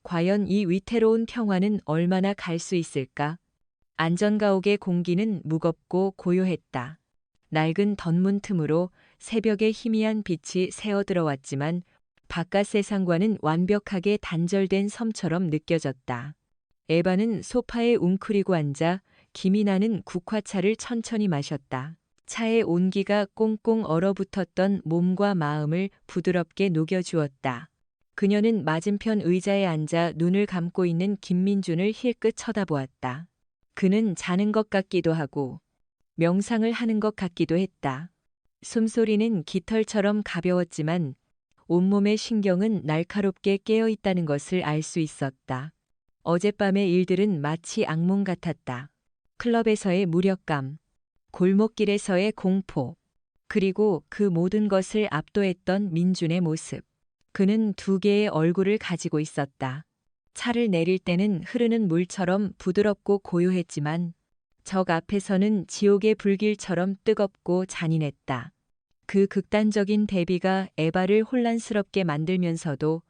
과연 이 위태로운 평화는 얼마나 갈 수 있을까? 안전가옥의 공기는 무겁고 고요했다. 낡은 덧문 틈으로 새벽의 희미한 빛이 새어 들어왔지만 바깥 세상과는 완벽하게 단절된 섬처럼 느껴졌다. 에바는 소파에 웅크리고 앉아 김이 나는 국화차를 천천히 마셨다. 차의 온기가 꽁꽁 얼어붙었던 몸과 마음을 부드럽게 녹여주었다. 그녀는 맞은편 의자에 앉아 눈을 감고 있는 김민준을 힐끗 쳐다보았다. 그는 자는 것 같기도 하고 명상을 하는 것 같기도 했다. 숨소리는 깃털처럼 가벼웠지만 온몸의 신경은 날카롭게 깨어 있다는 것을 알 수 있었다. 어젯밤의 일들은 마치 악몽 같았다. 클럽에서의 무력감, 골목길에서의 공포, 그리고 그 모든 것을 압도했던 민준의 모습. 그는 두 개의 얼굴을 가지고 있었다. 차를 내릴 때는 흐르는 물처럼 부드럽고 고요했지만 적 앞에서는 지옥의 불길처럼 뜨겁고 잔인했다. 그 극단적인 대비가 에바를 혼란스럽게 만들면서도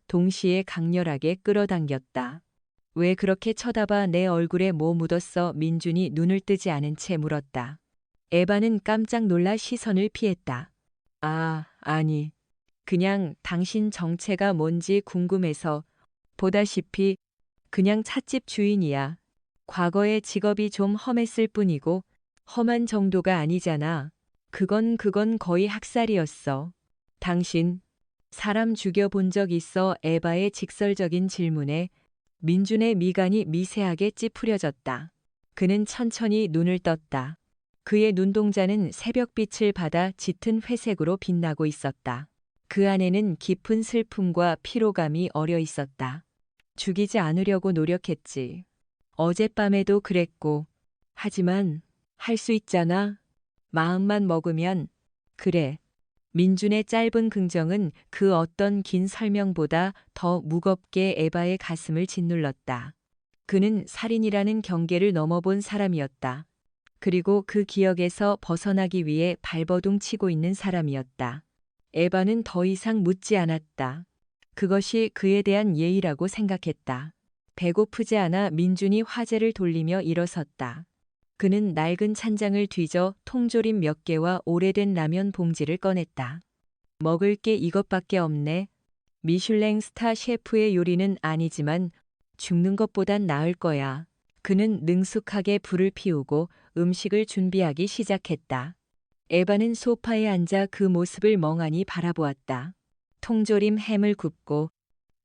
동시에 강렬하게 끌어당겼다. 왜 그렇게 쳐다봐? 내 얼굴에 뭐 묻었어? 민준이 눈을 뜨지 않은 채 물었다. 에바는 깜짝 놀라 시선을 피했다. 아니. 그냥 당신 정체가 뭔지 궁금해서. 보다시피 그냥 찻집 주인이야. 과거의 직업이 좀 험했을 뿐이고 험한 정도가 아니잖아. 그건 거의 학살이었어. 당신 사람 죽여본 적 있어? 에바의 직설적인 질문에 민준의 미간이 미세하게 찌푸려졌다. 그는 천천히 눈을 떴다. 그의 눈동자는 새벽빛을 받아 짙은 회색으로 빛나고 있었다. 그 안에는 깊은 슬픔과 피로감이 어려 있었다. 죽이지 않으려고 노력했지. 어젯밤에도 그랬고. 하지만 할 수 있잖아. 마음만 먹으면. 그래. 민준의 짧은 긍정은 그 어떤 긴 설명보다 더 무겁게 에바의 가슴을 짓눌렀다. 그는 살인이라는 경계를 넘어본 사람이었다. 그리고 그 기억에서 벗어나기 위해 발버둥 치고 있는 사람이었다. 에바는 더 이상 묻지 않았다. 그것이 그에 대한 예의라고 생각했다. 배고프지 않아 민준이 화제를 돌리며 일어섰다. 그는 낡은 찬장을 뒤져 통조림 몇 개와 오래된 라면 봉지를 꺼냈다. 먹을 게 이것밖에 없네. 미슐랭 스타 셰프의 요리는 아니지만 죽는 것보단 나을 거야. 그는 능숙하게 불을 피우고 음식을 준비하기 시작했다. 에바는 소파에 앉아 그 모습을 멍하니 바라보았다. 통조림 햄을 굽고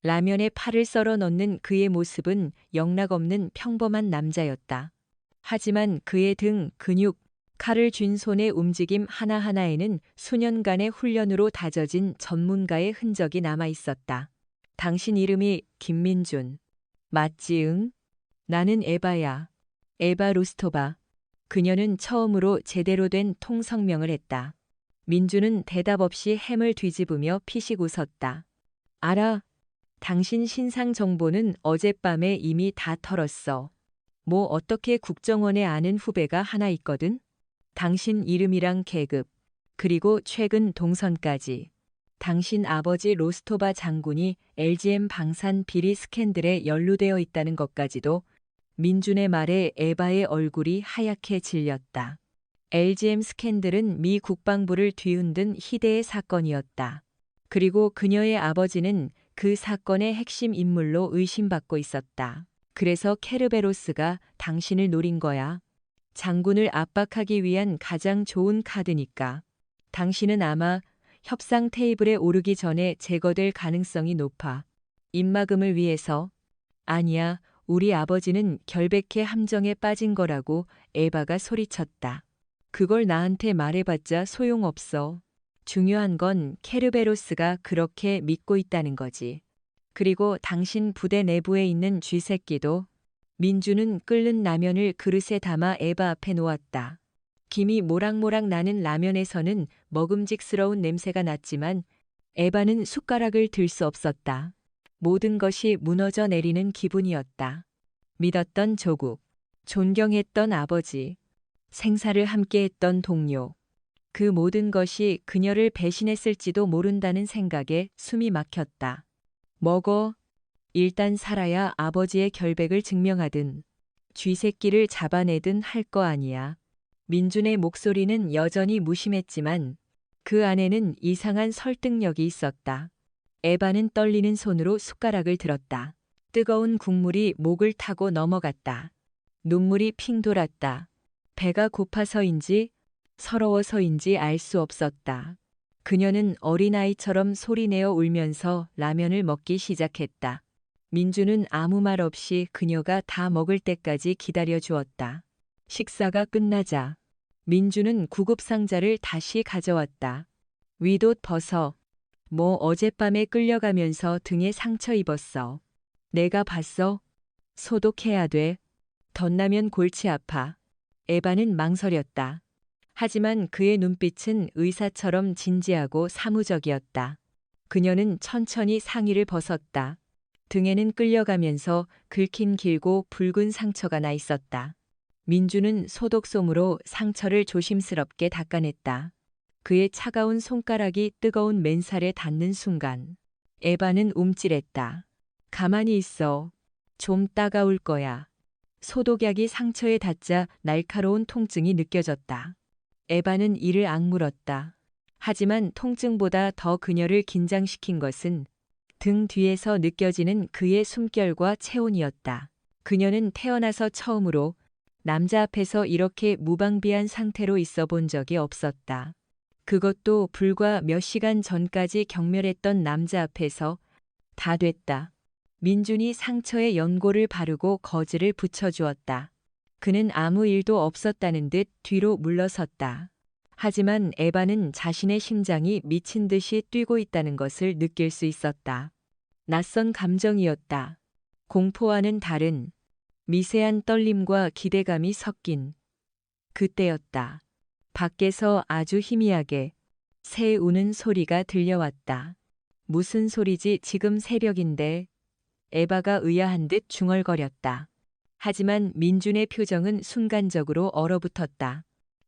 라면에 파를 썰어 넣는 그의 모습은 영락없는 평범한 남자였다. 하지만 그의 등, 근육, 칼을 쥔 손의 움직임 하나하나에는 수년간의 훈련으로 다져진 전문가의 흔적이 남아 있었다. 당신 이름이 김민준. 맞지 응? 나는 에바야. 에바 루스토바. 그녀는 처음으로 제대로 된 통성명을 했다. 민준은 대답 없이 햄을 뒤집으며 피식 웃었다. 알아. 당신 신상 정보는 어젯밤에 이미 다 털었어. 뭐 어떻게 국정원에 아는 후배가 하나 있거든? 당신 이름이랑 계급, 그리고 최근 동선까지. 당신 아버지 로스토바 장군이 LGM 방산 비리 스캔들에 연루되어 있다는 것까지도. 민준의 말에 에바의 얼굴이 하얗게 질렸다. LGM 스캔들은 미 국방부를 뒤흔든 희대의 사건이었다. 그리고 그녀의 아버지는 그 사건의 핵심 인물로 의심받고 있었다. 그래서 케르베로스가 당신을 노린 거야. 장군을 압박하기 위한 가장 좋은 카드니까. 당신은 아마 협상 테이블에 오르기 전에 제거될 가능성이 높아. 입막음을 위해서. 아니야, 우리 아버지는 결백해 함정에 빠진 거라고 에바가 소리쳤다. 그걸 나한테 말해봤자 소용없어. 중요한 건 케르베로스가 그렇게 믿고 있다는 거지. 그리고 당신 부대 내부에 있는 쥐새끼도. 민주는 끓는 라면을 그릇에 담아 에바 앞에 놓았다. 김이 모락모락 나는 라면에서는 먹음직스러운 냄새가 났지만 에바는 숟가락을 들 수 없었다. 모든 것이 무너져 내리는 기분이었다. 믿었던 조국, 존경했던 아버지, 생사를 함께했던 동료. 그 모든 것이 그녀를 배신했을지도 모른다는 생각에 숨이 막혔다. 먹어. 일단 살아야 아버지의 결백을 증명하든 쥐새끼를 잡아내든 할 거 아니야. 민준의 목소리는 여전히 무심했지만 그 안에는 이상한 설득력이 있었다. 에바는 떨리는 손으로 숟가락을 들었다. 뜨거운 국물이 목을 타고 넘어갔다. 눈물이 핑 돌았다. 배가 고파서인지 서러워서인지 알 수 없었다. 그녀는 어린아이처럼 소리내어 울면서 라면을 먹기 시작했다. 민주는 아무 말 없이 그녀가 다 먹을 때까지 기다려 주었다. 식사가 끝나자 민주는 구급상자를 다시 가져왔다. 윗옷 벗어. 뭐 어젯밤에 끌려가면서 등에 상처 입었어. 내가 봤어. 소독해야 돼. 덧나면 골치 아파. 에바는 망설였다. 하지만 그의 눈빛은 의사처럼 진지하고 사무적이었다. 그녀는 천천히 상의를 벗었다. 등에는 끌려가면서 긁힌 길고 붉은 상처가 나 있었다. 민주는 소독솜으로 상처를 조심스럽게 닦아냈다. 그의 차가운 손가락이 뜨거운 맨살에 닿는 순간 에바는 움찔했다. 가만히 있어. 좀 따가울 거야. 소독약이 상처에 닿자 날카로운 통증이 느껴졌다. 에바는 이를 악물었다. 하지만 통증보다 더 그녀를 긴장시킨 것은 등 뒤에서 느껴지는 그의 숨결과 체온이었다. 그녀는 태어나서 처음으로 남자 앞에서 이렇게 무방비한 상태로 있어 본 적이 없었다. 그것도 불과 몇 시간 전까지 경멸했던 남자 앞에서. 다 됐다. 민준이 상처에 연고를 바르고 거즈를 붙여주었다. 그는 아무 일도 없었다는 듯 뒤로 물러섰다. 하지만 에바는 자신의 심장이 미친 듯이 뛰고 있다는 것을 느낄 수 있었다. 낯선 감정이었다. 공포와는 다른 미세한 떨림과 기대감이 섞인 그때였다. 밖에서 아주 희미하게 새 우는 소리가 들려왔다. 무슨 소리지 지금 새벽인데. 에바가 의아한 듯 중얼거렸다. 하지만 민준의 표정은 순간적으로 얼어붙었다.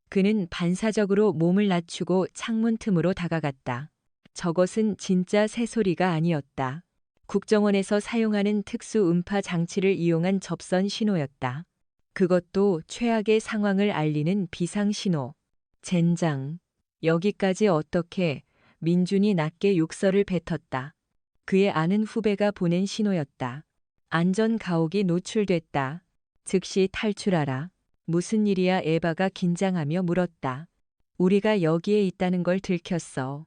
그는 반사적으로 몸을 낮추고 창문 틈으로 다가갔다. 저것은 진짜 새소리가 아니었다. 국정원에서 사용하는 특수 음파 장치를 이용한 접선 신호였다. 그것도 최악의 상황을 알리는 비상신호. 젠장. 여기까지 어떻게? 민준이 낮게 욕설을 뱉었다. 그의 아는 후배가 보낸 신호였다. 안전 가옥이 노출됐다. 즉시 탈출하라. 무슨 일이야? 에바가 긴장하며 물었다. 우리가 여기에 있다는 걸 들켰어.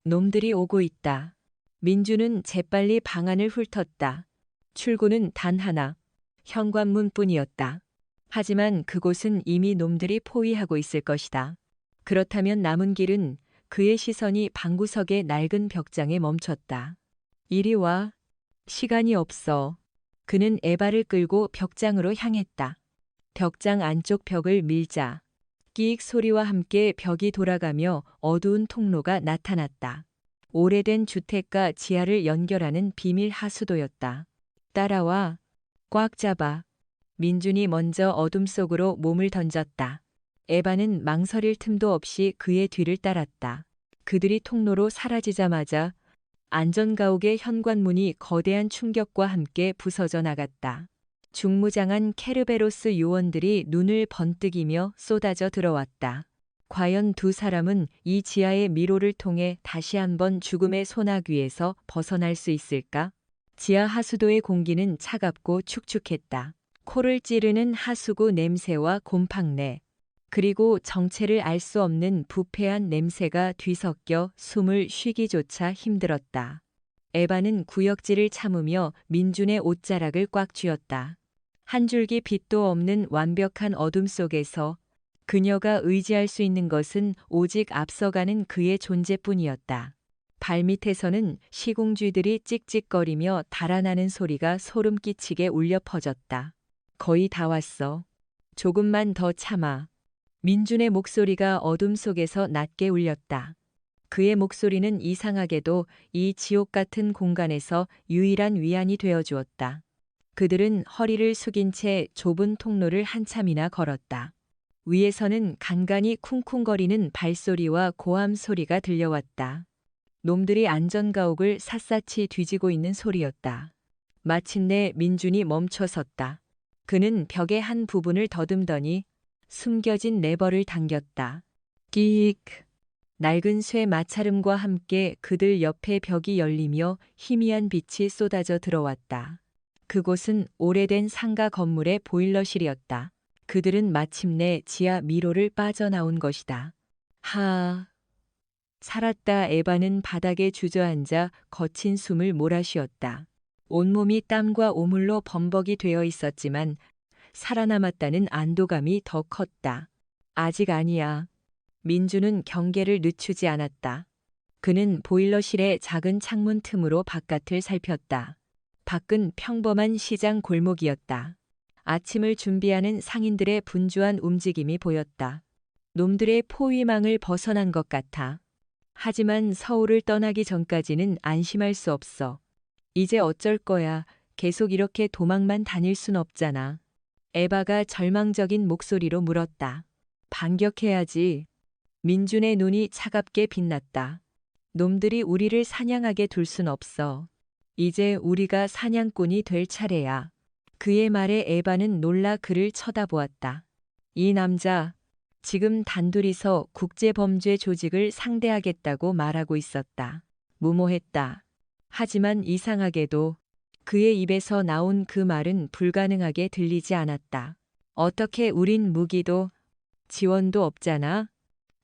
놈들이 오고 있다. 민주는 재빨리 방안을 훑었다. 출구는 단 하나. 현관문뿐이었다. 하지만 그곳은 이미 놈들이 포위하고 있을 것이다. 그렇다면 남은 길은 그의 시선이 방구석의 낡은 벽장에 멈췄다. 이리 와. 시간이 없어. 그는 에바를 끌고 벽장으로 향했다. 벽장 안쪽 벽을 밀자 끼익 소리와 함께 벽이 돌아가며 어두운 통로가 나타났다. 오래된 주택과 지하를 연결하는 비밀 하수도였다. 따라와. 꽉 잡아. 민준이 먼저 어둠 속으로 몸을 던졌다. 에바는 망설일 틈도 없이 그의 뒤를 따랐다. 그들이 통로로 사라지자마자 안전가옥의 현관문이 거대한 충격과 함께 부서져 나갔다. 중무장한 케르베로스 요원들이 눈을 번뜩이며 쏟아져 들어왔다. 과연 두 사람은 이 지하의 미로를 통해 다시 한번 죽음의 소나귀에서 벗어날 수 있을까? 지하 하수도의 공기는 차갑고 축축했다. 코를 찌르는 하수구 냄새와 곰팡내, 그리고 정체를 알 수 없는 부패한 냄새가 뒤섞여 숨을 쉬기조차 힘들었다. 에바는 구역질을 참으며 민준의 옷자락을 꽉 쥐었다. 한 줄기 빛도 없는 완벽한 어둠 속에서 그녀가 의지할 수 있는 것은 오직 앞서가는 그의 존재뿐이었다. 발밑에서는 시궁쥐들이 찍찍거리며 달아나는 소리가 소름 끼치게 울려 퍼졌다. 거의 다 왔어. 조금만 더 참아. 민준의 목소리가 어둠 속에서 낮게 울렸다. 그의 목소리는 이상하게도 이 지옥 같은 공간에서 유일한 위안이 되어 주었다. 그들은 허리를 숙인 채 좁은 통로를 한참이나 걸었다. 위에서는 간간히 쿵쿵거리는 발소리와 고함 소리가 들려왔다. 놈들이 안전가옥을 샅샅이 뒤지고 있는 소리였다. 마침내 민준이 멈춰섰다. 그는 벽의 한 부분을 더듬더니 숨겨진 레버를 당겼다. 끼익. 낡은 쇠 마찰음과 함께 그들 옆에 벽이 열리며 희미한 빛이 쏟아져 들어왔다. 그곳은 오래된 상가 건물의 보일러실이었다. 그들은 마침내 지하 미로를 빠져나온 것이다. 하. 살았다. 에바는 바닥에 주저앉아 거친 숨을 몰아쉬었다. 온몸이 땀과 오물로 범벅이 되어 있었지만 살아남았다는 안도감이 더 컸다. 아직 아니야. 민주는 경계를 늦추지 않았다. 그는 보일러실의 작은 창문 틈으로 바깥을 살폈다. 밖은 평범한 시장 골목이었다. 아침을 준비하는 상인들의 분주한 움직임이 보였다. 놈들의 포위망을 벗어난 것 같아. 하지만 서울을 떠나기 전까지는 안심할 수 없어. 이제 어쩔 거야. 계속 이렇게 도망만 다닐 순 없잖아. 에바가 절망적인 목소리로 물었다. 반격해야지. 민준의 눈이 차갑게 빛났다. 놈들이 우리를 사냥하게 둘 순 없어. 이제 우리가 사냥꾼이 될 차례야. 그의 말에 에바는 놀라 그를 쳐다보았다. 이 남자, 지금 단둘이서 국제범죄 조직을 상대하겠다고 말하고 있었다. 무모했다. 하지만 이상하게도 그의 입에서 나온 그 말은 불가능하게 들리지 않았다. 어떻게 우린 무기도 지원도 없잖아?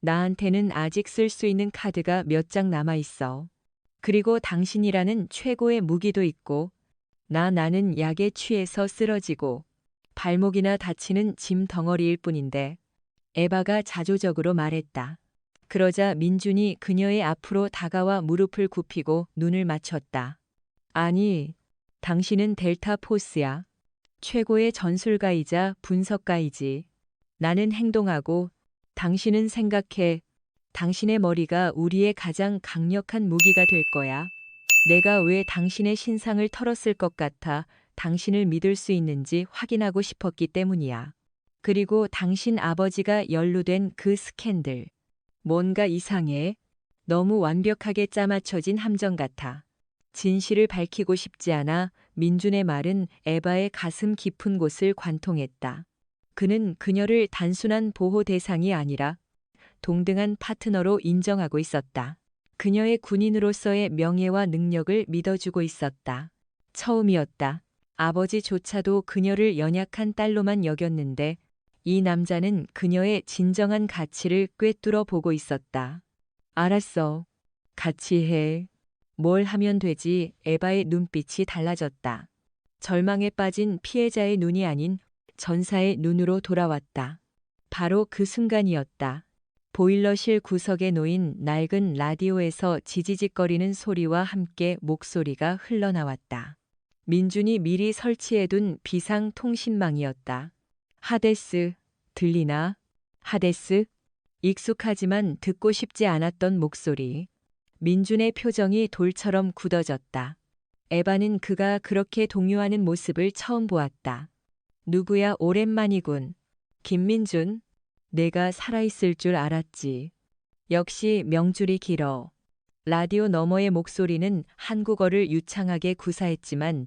나한테는 아직 쓸 수 있는 카드가 몇 장 남아 있어. 그리고 당신이라는 최고의 무기도 있고, 나는 약에 취해서 쓰러지고, 발목이나 다치는 짐 덩어리일 뿐인데, 에바가 자조적으로 말했다. 그러자 민준이 그녀의 앞으로 다가와 무릎을 굽히고 눈을 맞췄다. 아니, 당신은 델타 포스야. 최고의 전술가이자 분석가이지. 나는 행동하고, 당신은 생각해. 당신의 머리가 우리의 가장 강력한 무기가 될 거야. 내가 왜 당신의 신상을 털었을 것 같아. 당신을 믿을 수 있는지 확인하고 싶었기 때문이야. 그리고 당신 아버지가 연루된 그 스캔들. 뭔가 이상해. 너무 완벽하게 짜맞춰진 함정 같아. 진실을 밝히고 싶지 않아. 민준의 말은 에바의 가슴 깊은 곳을 관통했다. 그는 그녀를 단순한 보호 대상이 아니라 동등한 파트너로 인정하고 있었다. 그녀의 군인으로서의 명예와 능력을 믿어주고 있었다. 처음이었다. 아버지조차도 그녀를 연약한 딸로만 여겼는데 이 남자는 그녀의 진정한 가치를 꿰뚫어 보고 있었다. 알았어. 같이 해. 뭘 하면 되지? 에바의 눈빛이 달라졌다. 절망에 빠진 피해자의 눈이 아닌 전사의 눈으로 돌아왔다. 바로 그 순간이었다. 보일러실 구석에 놓인 낡은 라디오에서 지지직거리는 소리와 함께 목소리가 흘러나왔다. 민준이 미리 설치해둔 비상 통신망이었다. 하데스, 들리나? 하데스? 익숙하지만 듣고 싶지 않았던 목소리. 민준의 표정이 돌처럼 굳어졌다. 에바는 그가 그렇게 동요하는 모습을 처음 보았다. 누구야, 오랜만이군. 김민준? 내가 살아있을 줄 알았지. 역시 명줄이 길어. 라디오 너머의 목소리는 한국어를 유창하게 구사했지만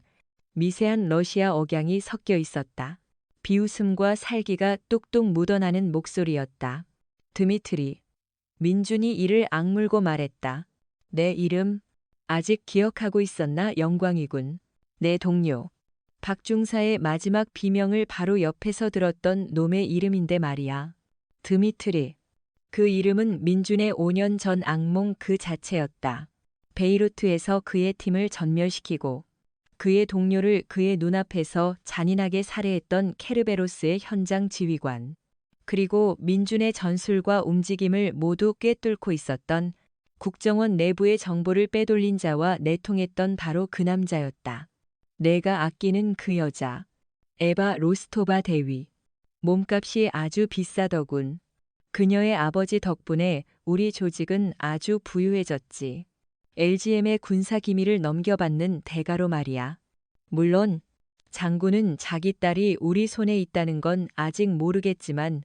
미세한 러시아 억양이 섞여 있었다. 비웃음과 살기가 뚝뚝 묻어나는 목소리였다. 드미트리. 민준이 이를 악물고 말했다. 내 이름 아직 기억하고 있었나? 영광이군. 내 동료. 박중사의 마지막 비명을 바로 옆에서 들었던 놈의 이름인데 말이야. 드미트리. 그 이름은 민준의 5년 전 악몽 그 자체였다. 베이루트에서 그의 팀을 전멸시키고 그의 동료를 그의 눈앞에서 잔인하게 살해했던 케르베로스의 현장 지휘관. 그리고 민준의 전술과 움직임을 모두 꿰뚫고 있었던 국정원 내부의 정보를 빼돌린 자와 내통했던 바로 그 남자였다. 내가 아끼는 그 여자. 에바 로스토바 대위. 몸값이 아주 비싸더군. 그녀의 아버지 덕분에 우리 조직은 아주 부유해졌지. LGM의 군사 기밀을 넘겨받는 대가로 말이야. 물론 장군은 자기 딸이 우리 손에 있다는 건 아직 모르겠지만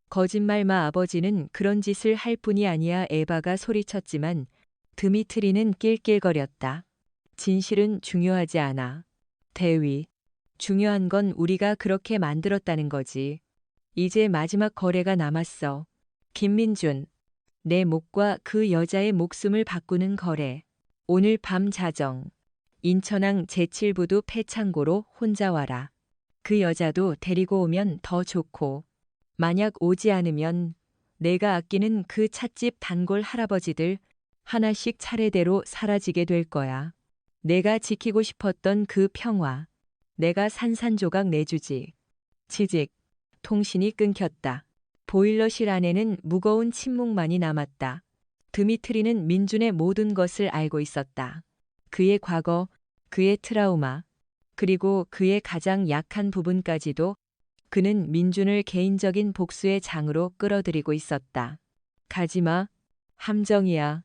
거짓말마 아버지는 그런 짓을 할 뿐이 아니야. 에바가 소리쳤지만 드미트리는 낄낄거렸다. 진실은 중요하지 않아. 대위. 중요한 건 우리가 그렇게 만들었다는 거지. 이제 마지막 거래가 남았어. 김민준. 내 목과 그 여자의 목숨을 바꾸는 거래. 오늘 밤 자정. 인천항 제7부두 폐창고로 혼자 와라. 그 여자도 데리고 오면 더 좋고. 만약 오지 않으면 내가 아끼는 그 찻집 단골 할아버지들 하나씩 차례대로 사라지게 될 거야. 내가 지키고 싶었던 그 평화. 내가 산산조각 내주지. 지직. 통신이 끊겼다. 보일러실 안에는 무거운 침묵만이 남았다. 드미트리는 민준의 모든 것을 알고 있었다. 그의 과거, 그의 트라우마, 그리고 그의 가장 약한 부분까지도 그는 민준을 개인적인 복수의 장으로 끌어들이고 있었다. 가지마. 함정이야.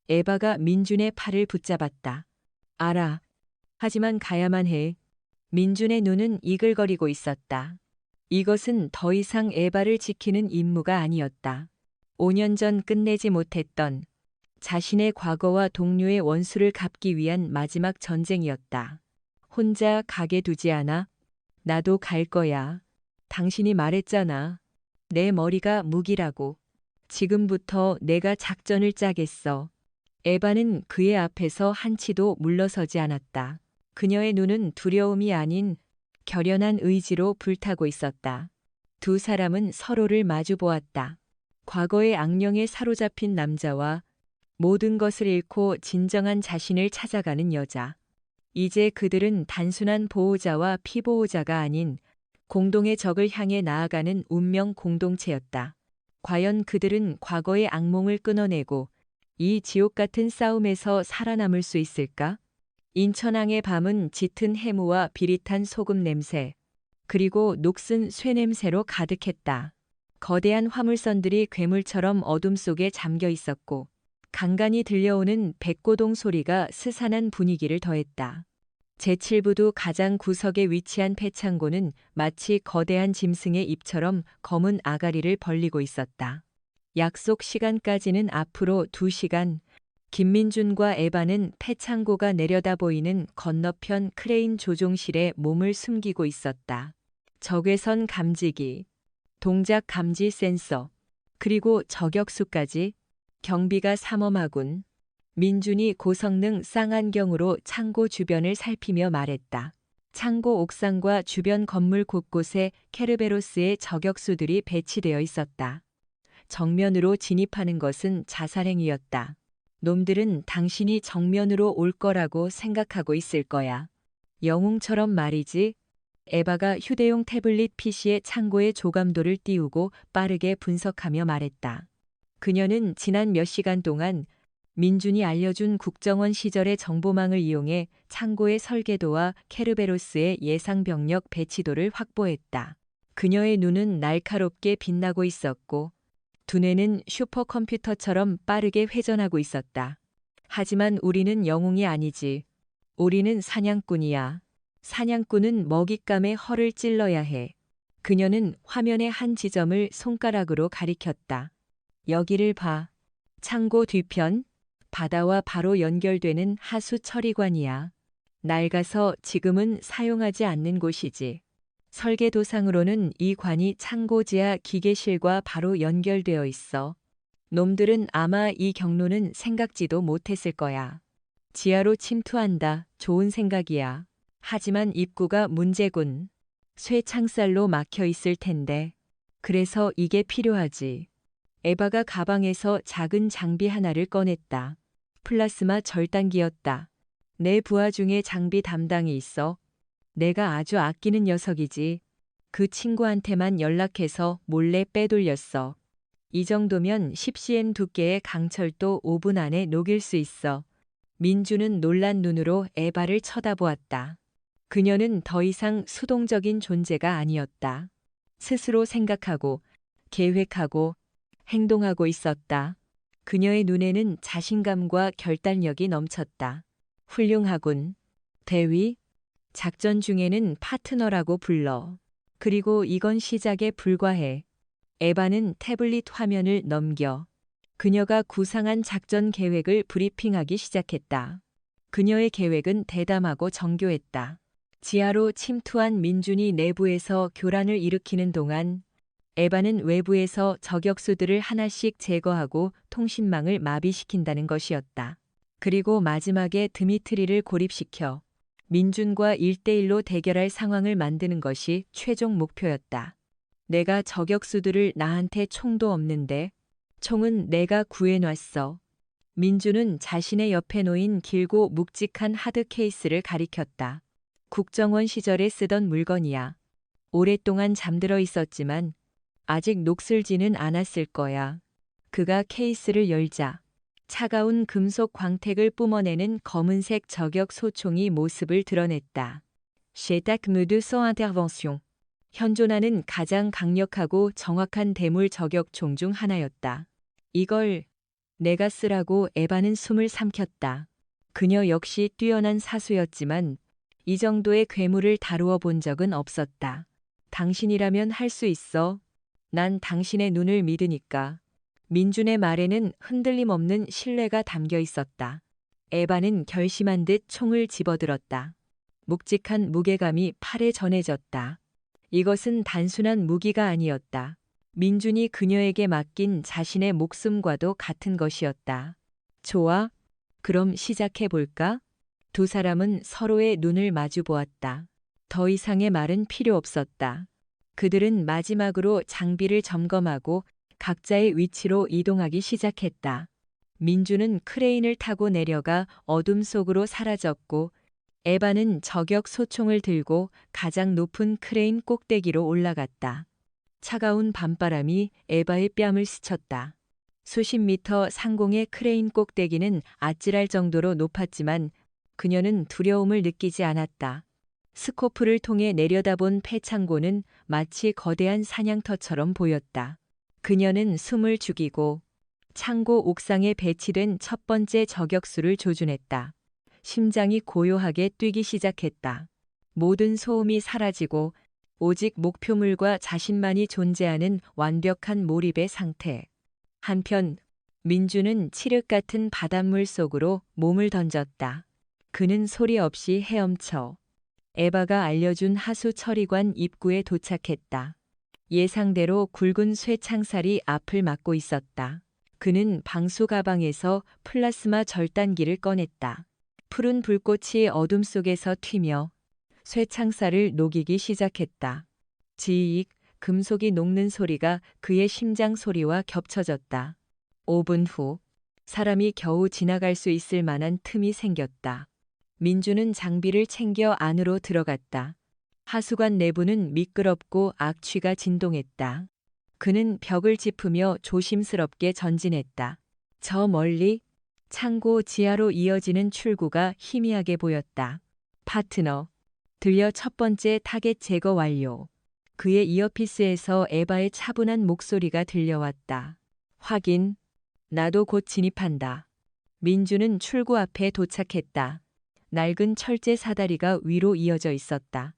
에바가 민준의 팔을 붙잡았다. 알아. 하지만 가야만 해. 민준의 눈은 이글거리고 있었다. 이것은 더 이상 에바를 지키는 임무가 아니었다. 5년 전 끝내지 못했던 자신의 과거와 동료의 원수를 갚기 위한 마지막 전쟁이었다. 혼자 가게 두지 않아? 나도 갈 거야. 당신이 말했잖아. 내 머리가 무기라고. 지금부터 내가 작전을 짜겠어. 에바는 그의 앞에서 한치도 물러서지 않았다. 그녀의 눈은 두려움이 아닌 결연한 의지로 불타고 있었다. 두 사람은 서로를 마주 보았다. 과거의 악령에 사로잡힌 남자와 모든 것을 잃고 진정한 자신을 찾아가는 여자. 이제 그들은 단순한 보호자와 피보호자가 아닌 공동의 적을 향해 나아가는 운명 공동체였다. 과연 그들은 과거의 악몽을 끊어내고 이 지옥 같은 싸움에서 살아남을 수 있을까? 인천항의 밤은 짙은 해무와 비릿한 소금 냄새, 그리고 녹슨 쇠 냄새로 가득했다. 거대한 화물선들이 괴물처럼 어둠 속에 잠겨 있었고, 간간이 들려오는 백고동 소리가 스산한 분위기를 더했다. 제7부두 가장 구석에 위치한 폐창고는 마치 거대한 짐승의 입처럼 검은 아가리를 벌리고 있었다. 약속 시간까지는 앞으로 2시간. 김민준과 에바는 폐창고가 내려다 보이는 건너편 크레인 조종실에 몸을 숨기고 있었다. 적외선 감지기, 동작 감지 센서, 그리고 저격수까지. 경비가 삼엄하군. 민준이 고성능 쌍안경으로 창고 주변을 살피며 말했다. 창고 옥상과 주변 건물 곳곳에 케르베로스의 저격수들이 배치되어 있었다. 정면으로 진입하는 것은 자살행위였다. 놈들은 당신이 정면으로 올 거라고 생각하고 있을 거야. 영웅처럼 말이지. 에바가 휴대용 태블릿 PC의 창고의 조감도를 띄우고 빠르게 분석하며 말했다. 그녀는 지난 몇 시간 동안 민준이 알려준 국정원 시절의 정보망을 이용해 창고의 설계도와 케르베로스의 예상 병력 배치도를 확보했다. 그녀의 눈은 날카롭게 빛나고 있었고 두뇌는 슈퍼컴퓨터처럼 빠르게 회전하고 있었다. 하지만 우리는 영웅이 아니지. 우리는 사냥꾼이야. 사냥꾼은 먹잇감의 허를 찔러야 해. 그녀는 화면의 한 지점을 손가락으로 가리켰다. 여기를 봐. 창고 뒤편, 바다와 바로 연결되는 하수 처리관이야. 낡아서 지금은 사용하지 않는 곳이지. 설계도상으로는 이 관이 창고 지하 기계실과 바로 연결되어 있어. 놈들은 아마 이 경로는 생각지도 못했을 거야. 지하로 침투한다. 좋은 생각이야. 하지만 입구가 문제군. 쇠창살로 막혀 있을 텐데. 그래서 이게 필요하지. 에바가 가방에서 작은 장비 하나를 꺼냈다. 플라스마 절단기였다. 내 부하 중에 장비 담당이 있어. 내가 아주 아끼는 녀석이지. 그 친구한테만 연락해서 몰래 빼돌렸어. 이 정도면 10cm 두께의 강철도 5분 안에 녹일 수 있어. 민주는 놀란 눈으로 에바를 쳐다보았다. 그녀는 더 이상 수동적인 존재가 아니었다. 스스로 생각하고, 계획하고, 행동하고 있었다. 그녀의 눈에는 자신감과 결단력이 넘쳤다. 훌륭하군. 대위, 작전 중에는 파트너라고 불러. 그리고 이건 시작에 불과해. 에바는 태블릿 화면을 넘겨. 그녀가 구상한 작전 계획을 브리핑하기 시작했다. 그녀의 계획은 대담하고 정교했다. 지하로 침투한 민준이 내부에서 교란을 일으키는 동안 에바는 외부에서 저격수들을 하나씩 제거하고 통신망을 마비시킨다는 것이었다. 그리고 마지막에 드미트리를 고립시켜 민준과 1대1로 대결할 상황을 만드는 것이 최종 목표였다. 내가 저격수들을 나한테 총도 없는데 총은 내가 구해놨어. 민준은 자신의 옆에 놓인 길고 묵직한 하드 케이스를 가리켰다. 국정원 시절에 쓰던 물건이야. 오랫동안 잠들어 있었지만 아직 녹슬지는 않았을 거야. 그가 케이스를 열자 차가운 금속 광택을 뿜어내는 검은색 저격 소총이 모습을 드러냈다. Chetak Mode sans intervention. 현존하는 가장 강력하고 정확한 대물 저격총 중 하나였다. 이걸 내가 쓰라고 에바는 숨을 삼켰다. 그녀 역시 뛰어난 사수였지만 이 정도의 괴물을 다루어 본 적은 없었다. 당신이라면 할 수 있어. 난 당신의 눈을 믿으니까. 민준의 말에는 흔들림 없는 신뢰가 담겨 있었다. 에바는 결심한 듯 총을 집어들었다. 묵직한 무게감이 팔에 전해졌다. 이것은 단순한 무기가 아니었다. 민준이 그녀에게 맡긴 자신의 목숨과도 같은 것이었다. 좋아. 그럼 시작해볼까? 두 사람은 서로의 눈을 마주 보았다. 더 이상의 말은 필요 없었다. 그들은 마지막으로 장비를 점검하고 각자의 위치로 이동하기 시작했다. 민주는 크레인을 타고 내려가 어둠 속으로 사라졌고 에바는 저격 소총을 들고 가장 높은 크레인 꼭대기로 올라갔다. 차가운 밤바람이 에바의 뺨을 스쳤다. 수십 미터 상공의 크레인 꼭대기는 아찔할 정도로 높았지만 그녀는 두려움을 느끼지 않았다. 스코프를 통해 내려다본 폐창고는 마치 거대한 사냥터처럼 보였다. 그녀는 숨을 죽이고 창고 옥상에 배치된 첫 번째 저격수를 조준했다. 심장이 고요하게 뛰기 시작했다. 모든 소음이 사라지고 오직 목표물과 자신만이 존재하는 완벽한 몰입의 상태. 한편 민주는 칠흑 같은 바닷물 속으로 몸을 던졌다. 그는 소리 없이 헤엄쳐 에바가 알려준 하수 처리관 입구에 도착했다. 예상대로 굵은 쇠창살이 앞을 막고 있었다. 그는 방수 가방에서 플라스마 절단기를 꺼냈다. 푸른 불꽃이 어둠 속에서 튀며 쇠창살을 녹이기 시작했다. 지익, 금속이 녹는 소리가 그의 심장 소리와 겹쳐졌다. 5분 후, 사람이 겨우 지나갈 수 있을 만한 틈이 생겼다. 민주는 장비를 챙겨 안으로 들어갔다. 하수관 내부는 미끄럽고 악취가 진동했다. 그는 벽을 짚으며 조심스럽게 전진했다. 저 멀리 창고 지하로 이어지는 출구가 희미하게 보였다. 파트너, 들려 첫 번째 타겟 제거 완료. 그의 이어피스에서 에바의 차분한 목소리가 들려왔다. 확인, 나도 곧 진입한다. 민주는 출구 앞에 도착했다. 낡은 철제 사다리가 위로 이어져 있었다.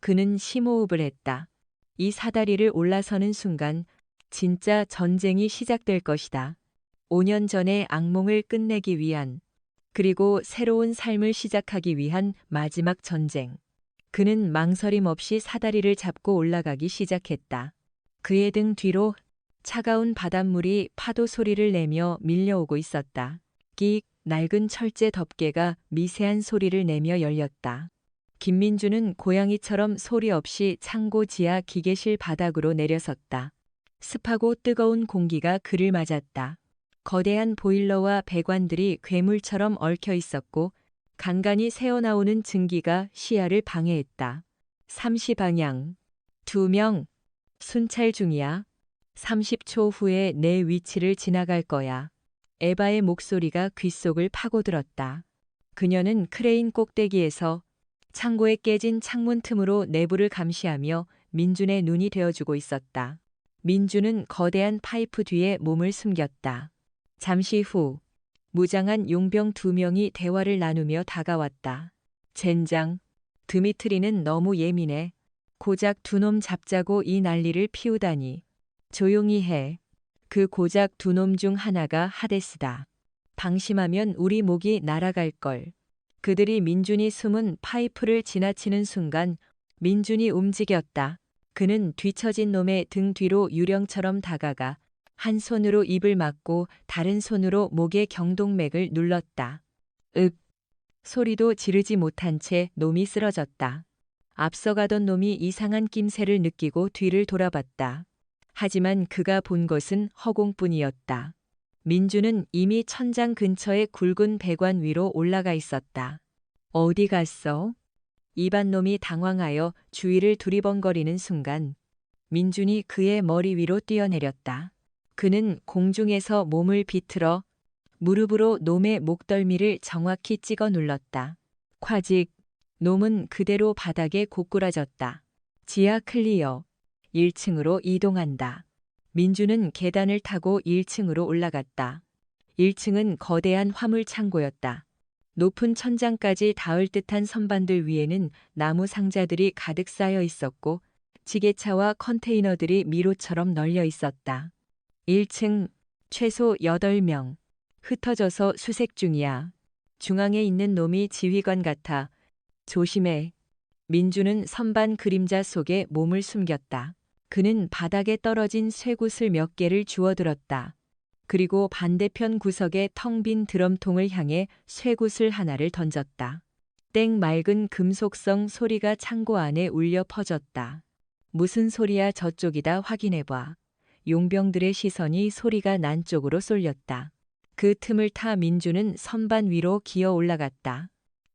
그는 심호흡을 했다. 이 사다리를 올라서는 순간 진짜 전쟁이 시작될 것이다. 5년 전의 악몽을 끝내기 위한, 그리고 새로운 삶을 시작하기 위한 마지막 전쟁. 그는 망설임 없이 사다리를 잡고 올라가기 시작했다. 그의 등 뒤로 차가운 바닷물이 파도 소리를 내며 밀려오고 있었다. 끽, 낡은 철제 덮개가 미세한 소리를 내며 열렸다. 김민주는 고양이처럼 소리 없이 창고 지하 기계실 바닥으로 내려섰다. 습하고 뜨거운 공기가 그를 맞았다. 거대한 보일러와 배관들이 괴물처럼 얽혀 있었고 간간히 새어나오는 증기가 시야를 방해했다. 30방향. 2명. 순찰 중이야. 30초 후에 내 위치를 지나갈 거야. 에바의 목소리가 귓속을 파고들었다. 그녀는 크레인 꼭대기에서 창고에 깨진 창문 틈으로 내부를 감시하며 민준의 눈이 되어주고 있었다. 민준은 거대한 파이프 뒤에 몸을 숨겼다. 잠시 후 무장한 용병 2명이 대화를 나누며 다가왔다. 젠장, 드미트리는 너무 예민해. 고작 두 놈 잡자고 이 난리를 피우다니. 조용히 해. 그 고작 두 놈 중 하나가 하데스다. 방심하면 우리 목이 날아갈걸. 그들이 민준이 숨은 파이프를 지나치는 순간 민준이 움직였다. 그는 뒤처진 놈의 등 뒤로 유령처럼 다가가 한 손으로 입을 막고 다른 손으로 목의 경동맥을 눌렀다. 윽! 소리도 지르지 못한 채 놈이 쓰러졌다. 앞서가던 놈이 이상한 낌새를 느끼고 뒤를 돌아봤다. 하지만 그가 본 것은 허공뿐이었다. 민주는 이미 천장 근처의 굵은 배관 위로 올라가 있었다. 어디 갔어? 이반 놈이 당황하여 주위를 두리번거리는 순간 민준이 그의 머리 위로 뛰어내렸다. 그는 공중에서 몸을 비틀어 무릎으로 놈의 목덜미를 정확히 찍어 눌렀다. 콰직, 놈은 그대로 바닥에 고꾸라졌다. 지하 클리어. 1층으로 이동한다. 민주는 계단을 타고 1층으로 올라갔다. 1층은 거대한 화물 창고였다. 높은 천장까지 닿을 듯한 선반들 위에는 나무 상자들이 가득 쌓여 있었고 지게차와 컨테이너들이 미로처럼 널려 있었다. 1층, 최소 8명. 흩어져서 수색 중이야. 중앙에 있는 놈이 지휘관 같아. 조심해. 민주는 선반 그림자 속에 몸을 숨겼다. 그는 바닥에 떨어진 쇠구슬 몇 개를 주워들었다. 그리고 반대편 구석의 텅 빈 드럼통을 향해 쇠구슬 하나를 던졌다. 땡 맑은 금속성 소리가 창고 안에 울려 퍼졌다. 무슨 소리야 저쪽이다 확인해봐. 용병들의 시선이 소리가 난 쪽으로 쏠렸다. 그 틈을 타 민주는 선반 위로 기어 올라갔다.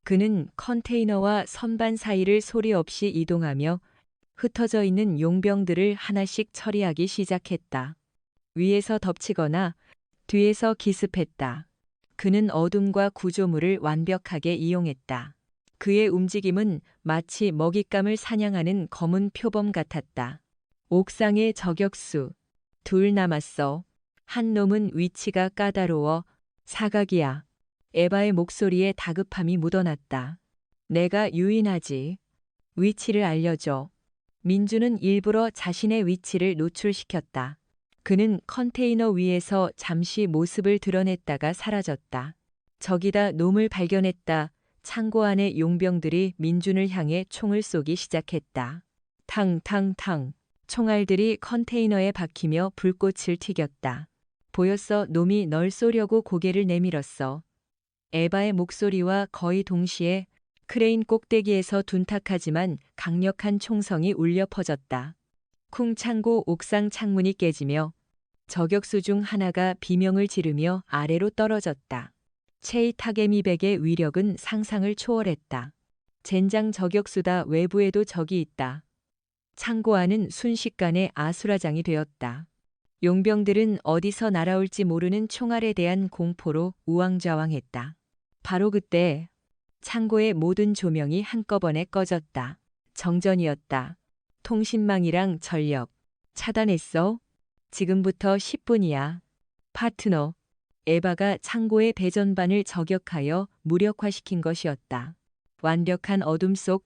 그는 컨테이너와 선반 사이를 소리 없이 이동하며 흩어져 있는 용병들을 하나씩 처리하기 시작했다. 위에서 덮치거나 뒤에서 기습했다. 그는 어둠과 구조물을 완벽하게 이용했다. 그의 움직임은 마치 먹잇감을 사냥하는 검은 표범 같았다. 옥상의 저격수. 2 남았어. 한 놈은 위치가 까다로워. 사각이야. 에바의 목소리에 다급함이 묻어났다. 내가 유인하지. 위치를 알려줘. 민주는 일부러 자신의 위치를 노출시켰다. 그는 컨테이너 위에서 잠시 모습을 드러냈다가 사라졌다. 저기다 놈을 발견했다. 창고 안의 용병들이 민준을 향해 총을 쏘기 시작했다. 탕탕탕. 총알들이 컨테이너에 박히며 불꽃을 튀겼다. 보였어. 놈이 널 쏘려고 고개를 내밀었어. 에바의 목소리와 거의 동시에 크레인 꼭대기에서 둔탁하지만 강력한 총성이 울려 퍼졌다. 쿵 창고 옥상 창문이 깨지며 저격수 중 하나가 비명을 지르며 아래로 떨어졌다. 체이 타게미백의 위력은 상상을 초월했다. 젠장 저격수다. 외부에도 적이 있다. 창고 안은 순식간에 아수라장이 되었다. 용병들은 어디서 날아올지 모르는 총알에 대한 공포로 우왕좌왕했다. 바로 그때 창고의 모든 조명이 한꺼번에 꺼졌다. 정전이었다. 통신망이랑 전력 차단했어. 지금부터 10분이야. 파트너. 에바가 창고의 배전반을 저격하여 무력화시킨 것이었다. 완벽한 어둠 속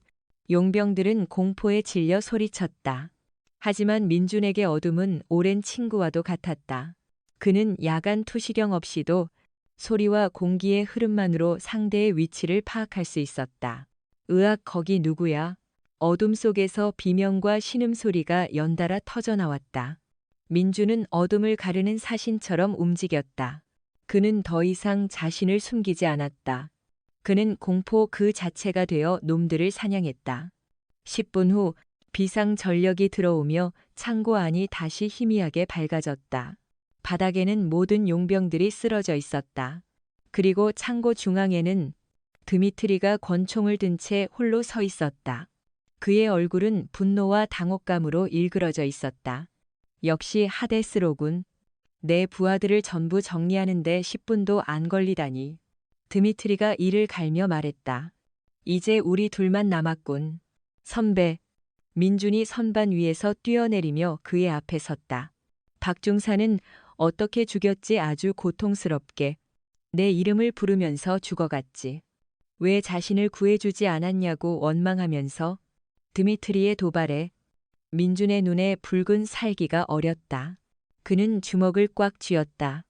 용병들은 공포에 질려 소리쳤다. 하지만 민준에게 어둠은 오랜 친구와도 같았다. 그는 야간 투시령 없이도 소리와 공기의 흐름만으로 상대의 위치를 파악할 수 있었다. 으악, 거기 누구야? 어둠 속에서 비명과 신음소리가 연달아 터져나왔다. 민준은 어둠을 가르는 사신처럼 움직였다. 그는 더 이상 자신을 숨기지 않았다. 그는 공포 그 자체가 되어 놈들을 사냥했다. 10분 후 비상 전력이 들어오며 창고 안이 다시 희미하게 밝아졌다. 바닥에는 모든 용병들이 쓰러져 있었다. 그리고 창고 중앙에는 드미트리가 권총을 든 채 홀로 서 있었다. 그의 얼굴은 분노와 당혹감으로 일그러져 있었다. 역시 하데스로군. 내 부하들을 전부 정리하는데 10분도 안 걸리다니. 드미트리가 이를 갈며 말했다. 이제 우리 둘만 남았군. 선배. 민준이 선반 위에서 뛰어내리며 그의 앞에 섰다. 박중사는 어떻게 죽였지? 아주 고통스럽게 내 이름을 부르면서 죽어갔지. 왜 자신을 구해주지 않았냐고 원망하면서. 드미트리의 도발에 민준의 눈에 붉은 살기가 어렸다. 그는 주먹을 꽉 쥐었다.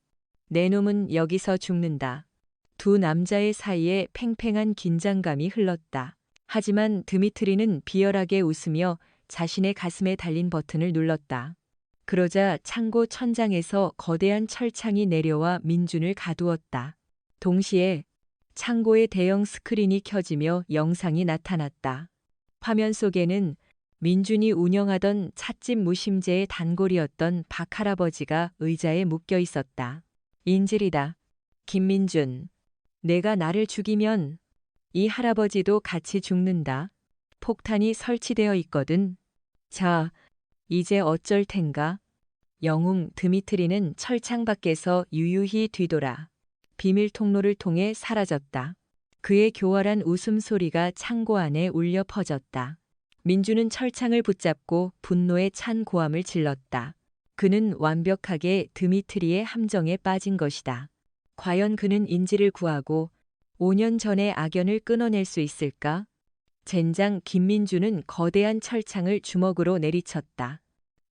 내 놈은 여기서 죽는다. 두 남자의 사이에 팽팽한 긴장감이 흘렀다. 하지만 드미트리는 비열하게 웃으며 자신의 가슴에 달린 버튼을 눌렀다. 그러자 창고 천장에서 거대한 철창이 내려와 민준을 가두었다. 동시에 창고의 대형 스크린이 켜지며 영상이 나타났다. 화면 속에는 민준이 운영하던 찻집 무심제의 단골이었던 박 할아버지가 의자에 묶여 있었다. 인질이다. 김민준. 내가 나를 죽이면 이 할아버지도 같이 죽는다. 폭탄이 설치되어 있거든. 자, 이제 어쩔 텐가? 영웅. 드미트리는 철창 밖에서 유유히 뒤돌아 비밀 통로를 통해 사라졌다. 그의 교활한 웃음소리가 창고 안에 울려 퍼졌다. 민주는 철창을 붙잡고 분노에 찬 고함을 질렀다. 그는 완벽하게 드미트리의 함정에 빠진 것이다. 과연 그는 인지를 구하고 5년 전의 악연을 끊어낼 수 있을까? 젠장. 김민주는 거대한 철창을 주먹으로 내리쳤다.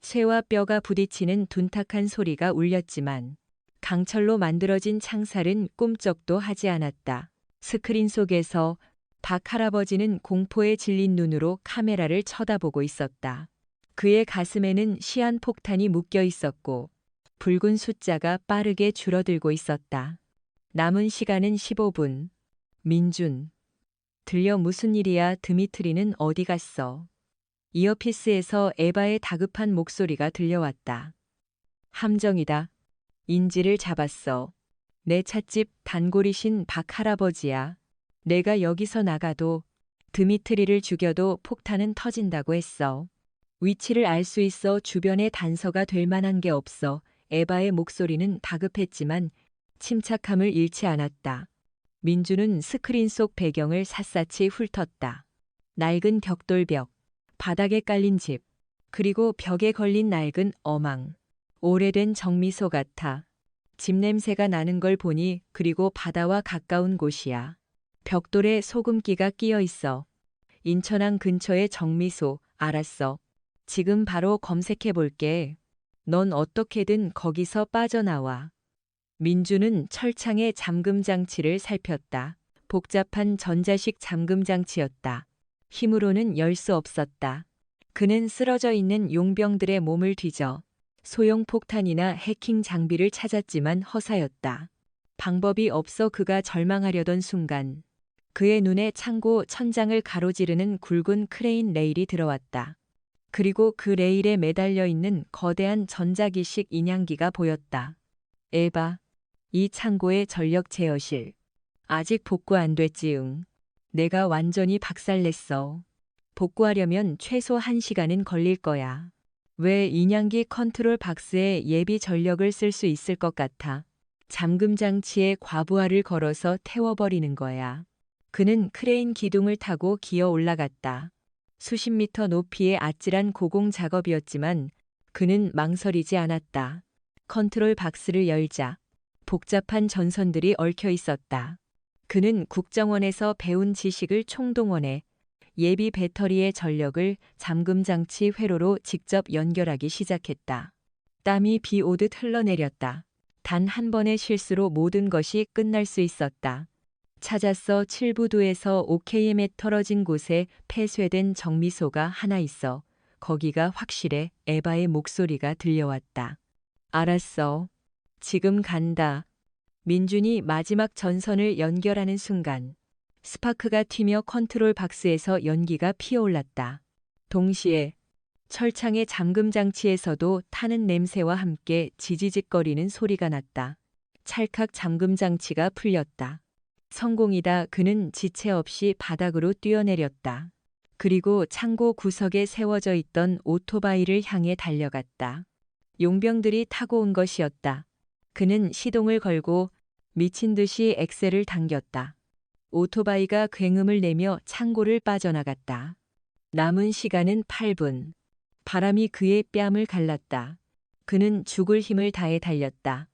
쇠와 뼈가 부딪히는 둔탁한 소리가 울렸지만 강철로 만들어진 창살은 꿈쩍도 하지 않았다. 스크린 속에서 박 할아버지는 공포에 질린 눈으로 카메라를 쳐다보고 있었다. 그의 가슴에는 시한폭탄이 묶여 있었고 붉은 숫자가 빠르게 줄어들고 있었다. 남은 시간은 15분. 민준. 들려? 무슨 일이야? 드미트리는 어디 갔어? 이어피스에서 에바의 다급한 목소리가 들려왔다. 함정이다. 인지를 잡았어. 내 찻집 단골이신 박 할아버지야. 내가 여기서 나가도 드미트리를 죽여도 폭탄은 터진다고 했어. 위치를 알 수 있어. 주변에 단서가 될 만한 게 없어. 에바의 목소리는 다급했지만 침착함을 잃지 않았다. 민주는 스크린 속 배경을 샅샅이 훑었다. 낡은 벽돌벽, 바닥에 깔린 집, 그리고 벽에 걸린 낡은 어망. 오래된 정미소 같아. 집 냄새가 나는 걸 보니 그리고 바다와 가까운 곳이야. 벽돌에 소금기가 끼어 있어. 인천항 근처의 정미소. 알았어. 지금 바로 검색해 볼게. 넌 어떻게든 거기서 빠져나와. 민주는 철창의 잠금 장치를 살폈다. 복잡한 전자식 잠금 장치였다. 힘으로는 열 수 없었다. 그는 쓰러져 있는 용병들의 몸을 뒤져 소형 폭탄이나 해킹 장비를 찾았지만 허사였다. 방법이 없어 그가 절망하려던 순간 그의 눈에 창고 천장을 가로지르는 굵은 크레인 레일이 들어왔다. 그리고 그 레일에 매달려 있는 거대한 전자기식 인양기가 보였다. 에바, 이 창고의 전력 제어실. 아직 복구 안 됐지 응. 내가 완전히 박살냈어. 복구하려면 최소 1시간은 걸릴 거야. 왜 인양기 컨트롤 박스에 예비 전력을 쓸 수 있을 것 같아. 잠금 장치에 과부하를 걸어서 태워버리는 거야. 그는 크레인 기둥을 타고 기어 올라갔다. 수십 미터 높이의 아찔한 고공 작업이었지만 그는 망설이지 않았다. 컨트롤 박스를 열자 복잡한 전선들이 얽혀 있었다. 그는 국정원에서 배운 지식을 총동원해 예비 배터리의 전력을 잠금 장치 회로로 직접 연결하기 시작했다. 땀이 비 오듯 흘러내렸다. 단 한 번의 실수로 모든 것이 끝날 수 있었다. 찾았어. 7부두에서 OKM에 떨어진 곳에 폐쇄된 정미소가 하나 있어. 거기가 확실해. 에바의 목소리가 들려왔다. 알았어. 지금 간다. 민준이 마지막 전선을 연결하는 순간 스파크가 튀며 컨트롤 박스에서 연기가 피어올랐다. 동시에 철창의 잠금 장치에서도 타는 냄새와 함께 지지직거리는 소리가 났다. 찰칵 잠금 장치가 풀렸다. 성공이다. 그는 지체 없이 바닥으로 뛰어내렸다. 그리고 창고 구석에 세워져 있던 오토바이를 향해 달려갔다. 용병들이 타고 온 것이었다. 그는 시동을 걸고 미친 듯이 엑셀을 당겼다. 오토바이가 굉음을 내며 창고를 빠져나갔다. 남은 시간은 8분. 바람이 그의 뺨을 갈랐다. 그는 죽을 힘을 다해 달렸다.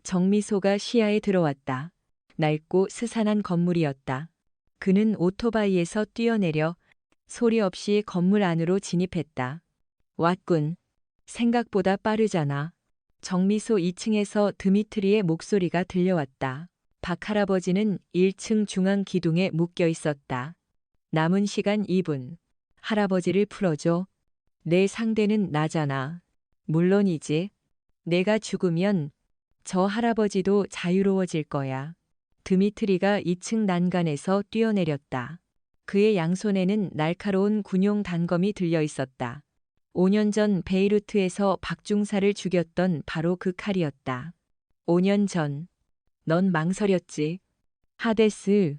정미소가 시야에 들어왔다. 낡고 스산한 건물이었다. 그는 오토바이에서 뛰어내려 소리 없이 건물 안으로 진입했다. 왔군. 생각보다 빠르잖아. 정미소 2층에서 드미트리의 목소리가 들려왔다. 박 할아버지는 1층 중앙 기둥에 묶여 있었다. 남은 시간 2분. 할아버지를 풀어줘. 내 상대는 나잖아. 물론이지. 내가 죽으면 저 할아버지도 자유로워질 거야. 드미트리가 2층 난간에서 뛰어내렸다. 그의 양손에는 날카로운 군용 단검이 들려 있었다. 5년 전 베이루트에서 박중사를 죽였던 바로 그 칼이었다. 5년 전. 넌 망설였지. 하데스.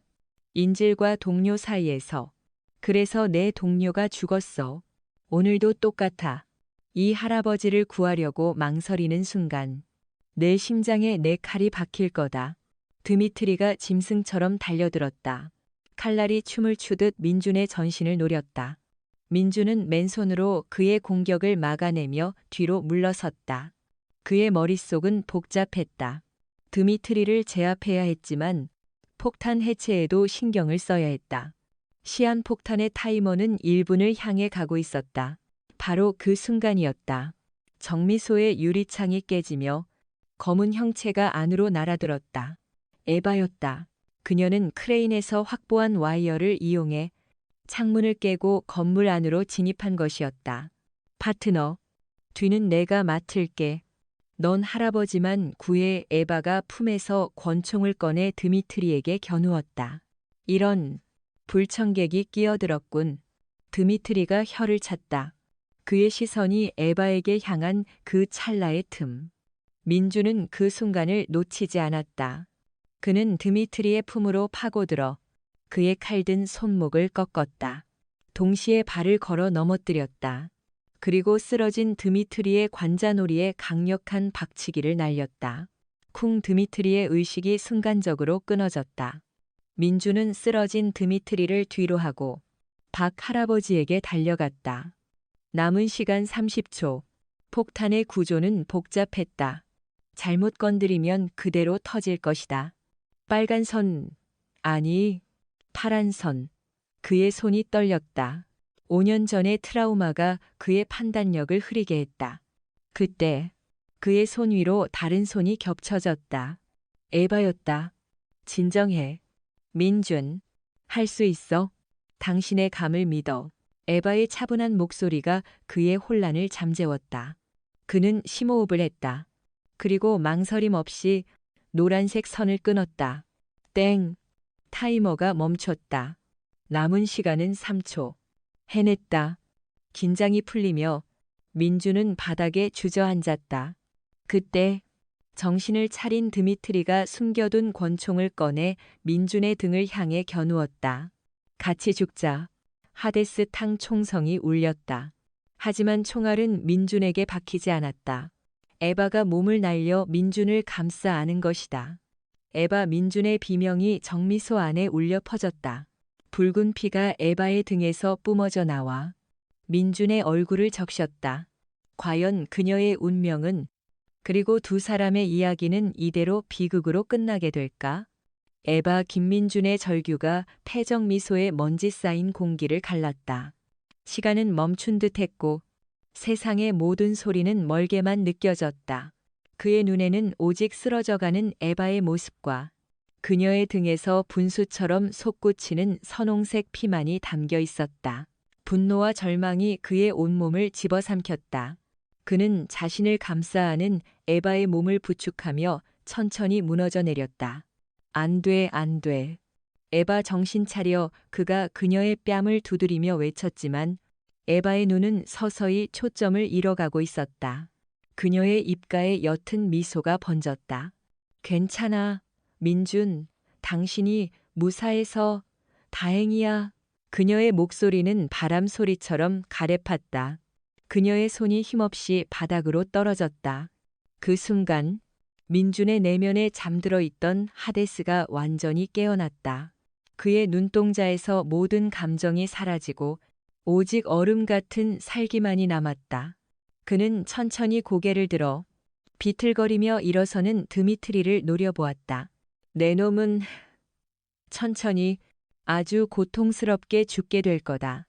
인질과 동료 사이에서. 그래서 내 동료가 죽었어. 오늘도 똑같아. 이 할아버지를 구하려고 망설이는 순간 내 심장에 내 칼이 박힐 거다. 드미트리가 짐승처럼 달려들었다. 칼날이 춤을 추듯 민준의 전신을 노렸다. 민준은 맨손으로 그의 공격을 막아내며 뒤로 물러섰다. 그의 머릿속은 복잡했다. 드미트리를 제압해야 했지만 폭탄 해체에도 신경을 써야 했다. 시한폭탄의 타이머는 1분을 향해 가고 있었다. 바로 그 순간이었다. 정미소의 유리창이 깨지며 검은 형체가 안으로 날아들었다. 에바였다. 그녀는 크레인에서 확보한 와이어를 이용해 창문을 깨고 건물 안으로 진입한 것이었다. 파트너, 뒤는 내가 맡을게. 넌 할아버지만 구해. 에바가 품에서 권총을 꺼내 드미트리에게 겨누었다. 이런. 불청객이 끼어들었군. 드미트리가 혀를 찼다. 그의 시선이 에바에게 향한 그 찰나의 틈. 민주는 그 순간을 놓치지 않았다. 그는 드미트리의 품으로 파고들어 그의 칼든 손목을 꺾었다. 동시에 발을 걸어 넘어뜨렸다. 그리고 쓰러진 드미트리의 관자놀이에 강력한 박치기를 날렸다. 쿵. 드미트리의 의식이 순간적으로 끊어졌다. 민주는 쓰러진 드미트리를 뒤로 하고 박 할아버지에게 달려갔다. 남은 시간 30초. 폭탄의 구조는 복잡했다. 잘못 건드리면 그대로 터질 것이다. 빨간 선, 아니, 파란 선. 그의 손이 떨렸다. 5년 전의 트라우마가 그의 판단력을 흐리게 했다. 그때 그의 손 위로 다른 손이 겹쳐졌다. 에바였다. 진정해. 민준, 할 수 있어. 당신의 감을 믿어. 에바의 차분한 목소리가 그의 혼란을 잠재웠다. 그는 심호흡을 했다. 그리고 망설임 없이 노란색 선을 끊었다. 땡. 타이머가 멈췄다. 남은 시간은 3초. 해냈다. 긴장이 풀리며 민주는 바닥에 주저앉았다. 그때 정신을 차린 드미트리가 숨겨둔 권총을 꺼내 민준의 등을 향해 겨누었다. 같이 죽자. 하데스 탕 총성이 울렸다. 하지만 총알은 민준에게 박히지 않았다. 에바가 몸을 날려 민준을 감싸 안은 것이다. 에바 민준의 비명이 정미소 안에 울려 퍼졌다. 붉은 피가 에바의 등에서 뿜어져 나와 민준의 얼굴을 적셨다. 과연 그녀의 운명은, 그리고 두 사람의 이야기는 이대로 비극으로 끝나게 될까? 에바 김민준의 절규가 패정 미소에 먼지 쌓인 공기를 갈랐다. 시간은 멈춘 듯했고 세상의 모든 소리는 멀게만 느껴졌다. 그의 눈에는 오직 쓰러져가는 에바의 모습과 그녀의 등에서 분수처럼 솟구치는 선홍색 피만이 담겨 있었다. 분노와 절망이 그의 온몸을 집어삼켰다. 그는 자신을 감싸 안은 에바의 몸을 부축하며 천천히 무너져 내렸다. 안 돼, 안 돼. 에바 정신 차려. 그가 그녀의 뺨을 두드리며 외쳤지만 에바의 눈은 서서히 초점을 잃어가고 있었다. 그녀의 입가에 옅은 미소가 번졌다. 괜찮아, 민준. 당신이 무사해서 다행이야. 그녀의 목소리는 바람 소리처럼 가래팠다. 그녀의 손이 힘없이 바닥으로 떨어졌다. 그 순간 민준의 내면에 잠들어 있던 하데스가 완전히 깨어났다. 그의 눈동자에서 모든 감정이 사라지고 오직 얼음 같은 살기만이 남았다. 그는 천천히 고개를 들어 비틀거리며 일어서는 드미트리를 노려보았다. 내 놈은 천천히 아주 고통스럽게 죽게 될 거다.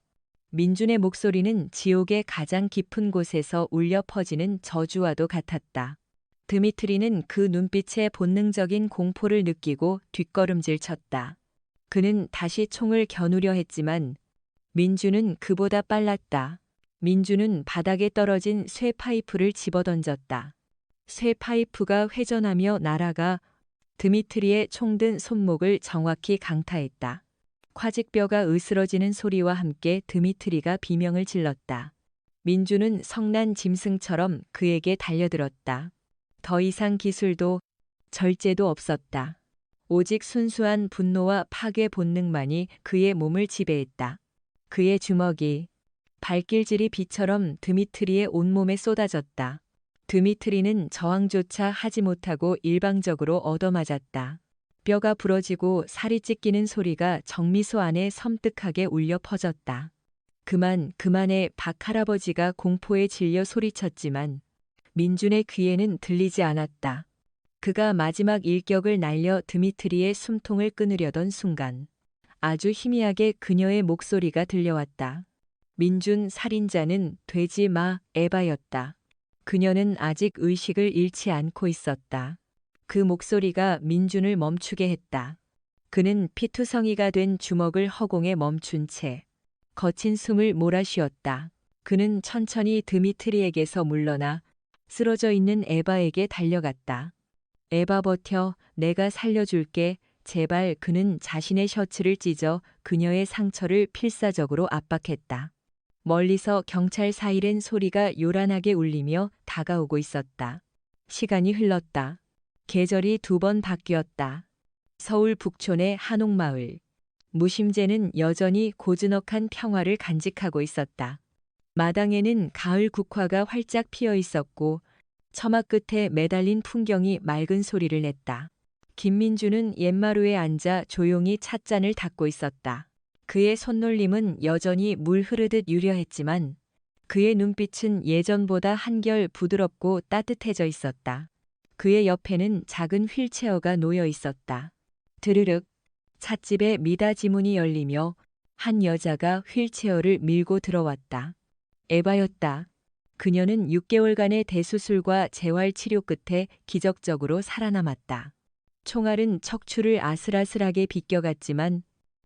민준의 목소리는 지옥의 가장 깊은 곳에서 울려 퍼지는 저주와도 같았다. 드미트리는 그 눈빛에 본능적인 공포를 느끼고 뒷걸음질 쳤다. 그는 다시 총을 겨누려 했지만 민준은 그보다 빨랐다. 민준은 바닥에 떨어진 쇠 파이프를 집어던졌다. 쇠 파이프가 회전하며 날아가 드미트리의 총든 손목을 정확히 강타했다. 과직뼈가 으스러지는 소리와 함께 드미트리가 비명을 질렀다. 민준은 성난 짐승처럼 그에게 달려들었다. 더 이상 기술도 절제도 없었다. 오직 순수한 분노와 파괴 본능만이 그의 몸을 지배했다. 그의 주먹이 발길질이 비처럼 드미트리의 온몸에 쏟아졌다. 드미트리는 저항조차 하지 못하고 일방적으로 얻어맞았다. 뼈가 부러지고 살이 찢기는 소리가 정미소 안에 섬뜩하게 울려 퍼졌다. 그만해. 박할아버지가 공포에 질려 소리쳤지만 민준의 귀에는 들리지 않았다. 그가 마지막 일격을 날려 드미트리의 숨통을 끊으려던 순간 아주 희미하게 그녀의 목소리가 들려왔다. 민준 살인자는 되지 마, 에바였다. 그녀는 아직 의식을 잃지 않고 있었다. 그 목소리가 민준을 멈추게 했다. 그는 피투성이가 된 주먹을 허공에 멈춘 채 거친 숨을 몰아쉬었다. 그는 천천히 드미트리에게서 물러나 쓰러져 있는 에바에게 달려갔다. 에바 버텨, 내가 살려줄게. 제발. 그는 자신의 셔츠를 찢어 그녀의 상처를 필사적으로 압박했다. 멀리서 경찰 사이렌 소리가 요란하게 울리며 다가오고 있었다. 시간이 흘렀다. 계절이 2번 바뀌었다. 서울 북촌의 한옥마을. 무심제는 여전히 고즈넉한 평화를 간직하고 있었다. 마당에는 가을 국화가 활짝 피어 있었고 처마 끝에 매달린 풍경이 맑은 소리를 냈다. 김민주는 옛마루에 앉아 조용히 찻잔을 닦고 있었다. 그의 손놀림은 여전히 물 흐르듯 유려했지만 그의 눈빛은 예전보다 한결 부드럽고 따뜻해져 있었다. 그의 옆에는 작은 휠체어가 놓여 있었다. 드르륵 찻집의 미닫이 문이 열리며 한 여자가 휠체어를 밀고 들어왔다. 에바였다. 그녀는 6개월간의 대수술과 재활치료 끝에 기적적으로 살아남았다. 총알은 척추를 아슬아슬하게 비껴갔지만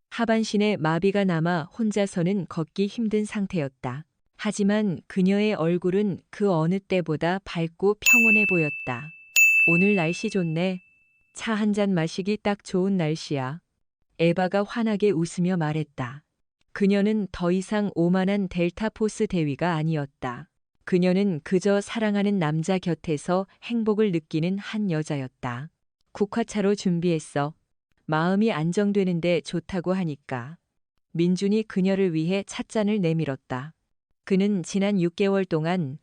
하반신에 마비가 남아 혼자서는 걷기 힘든 상태였다. 하지만 그녀의 얼굴은 그 어느 때보다 밝고 평온해 보였다. 오늘 날씨 좋네. 차 한 잔 마시기 딱 좋은 날씨야. 에바가 환하게 웃으며 말했다. 그녀는 더 이상 오만한 델타포스 대위가 아니었다. 그녀는 그저 사랑하는 남자 곁에서 행복을 느끼는 한 여자였다. 국화차로 준비했어. 마음이 안정되는데 좋다고 하니까. 민준이 그녀를 위해 찻잔을 내밀었다. 그는 지난 6개월 동안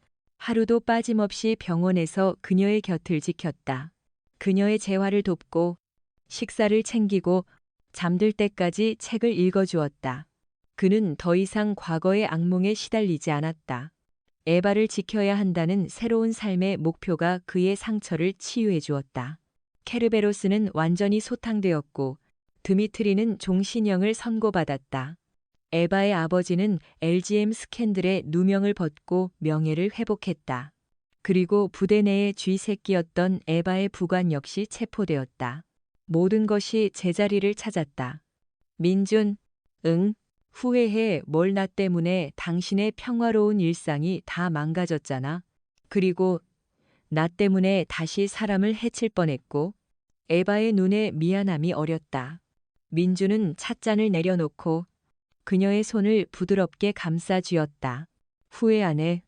하루도 빠짐없이 병원에서 그녀의 곁을 지켰다. 그녀의 재활을 돕고 식사를 챙기고 잠들 때까지 책을 읽어주었다. 그는 더 이상 과거의 악몽에 시달리지 않았다. 에바를 지켜야 한다는 새로운 삶의 목표가 그의 상처를 치유해 주었다. 케르베로스는 완전히 소탕되었고 드미트리는 종신형을 선고받았다. 에바의 아버지는 LGM 스캔들의 누명을 벗고 명예를 회복했다. 그리고 부대 내의 쥐새끼였던 에바의 부관 역시 체포되었다. 모든 것이 제자리를 찾았다. 민준, 응, 후회해. 뭘 나 때문에 당신의 평화로운 일상이 다 망가졌잖아. 그리고 나 때문에 다시 사람을 해칠 뻔했고. 에바의 눈에 미안함이 어렸다. 민준은 찻잔을 내려놓고 그녀의 손을 부드럽게 감싸 쥐었다. 후회 안 해.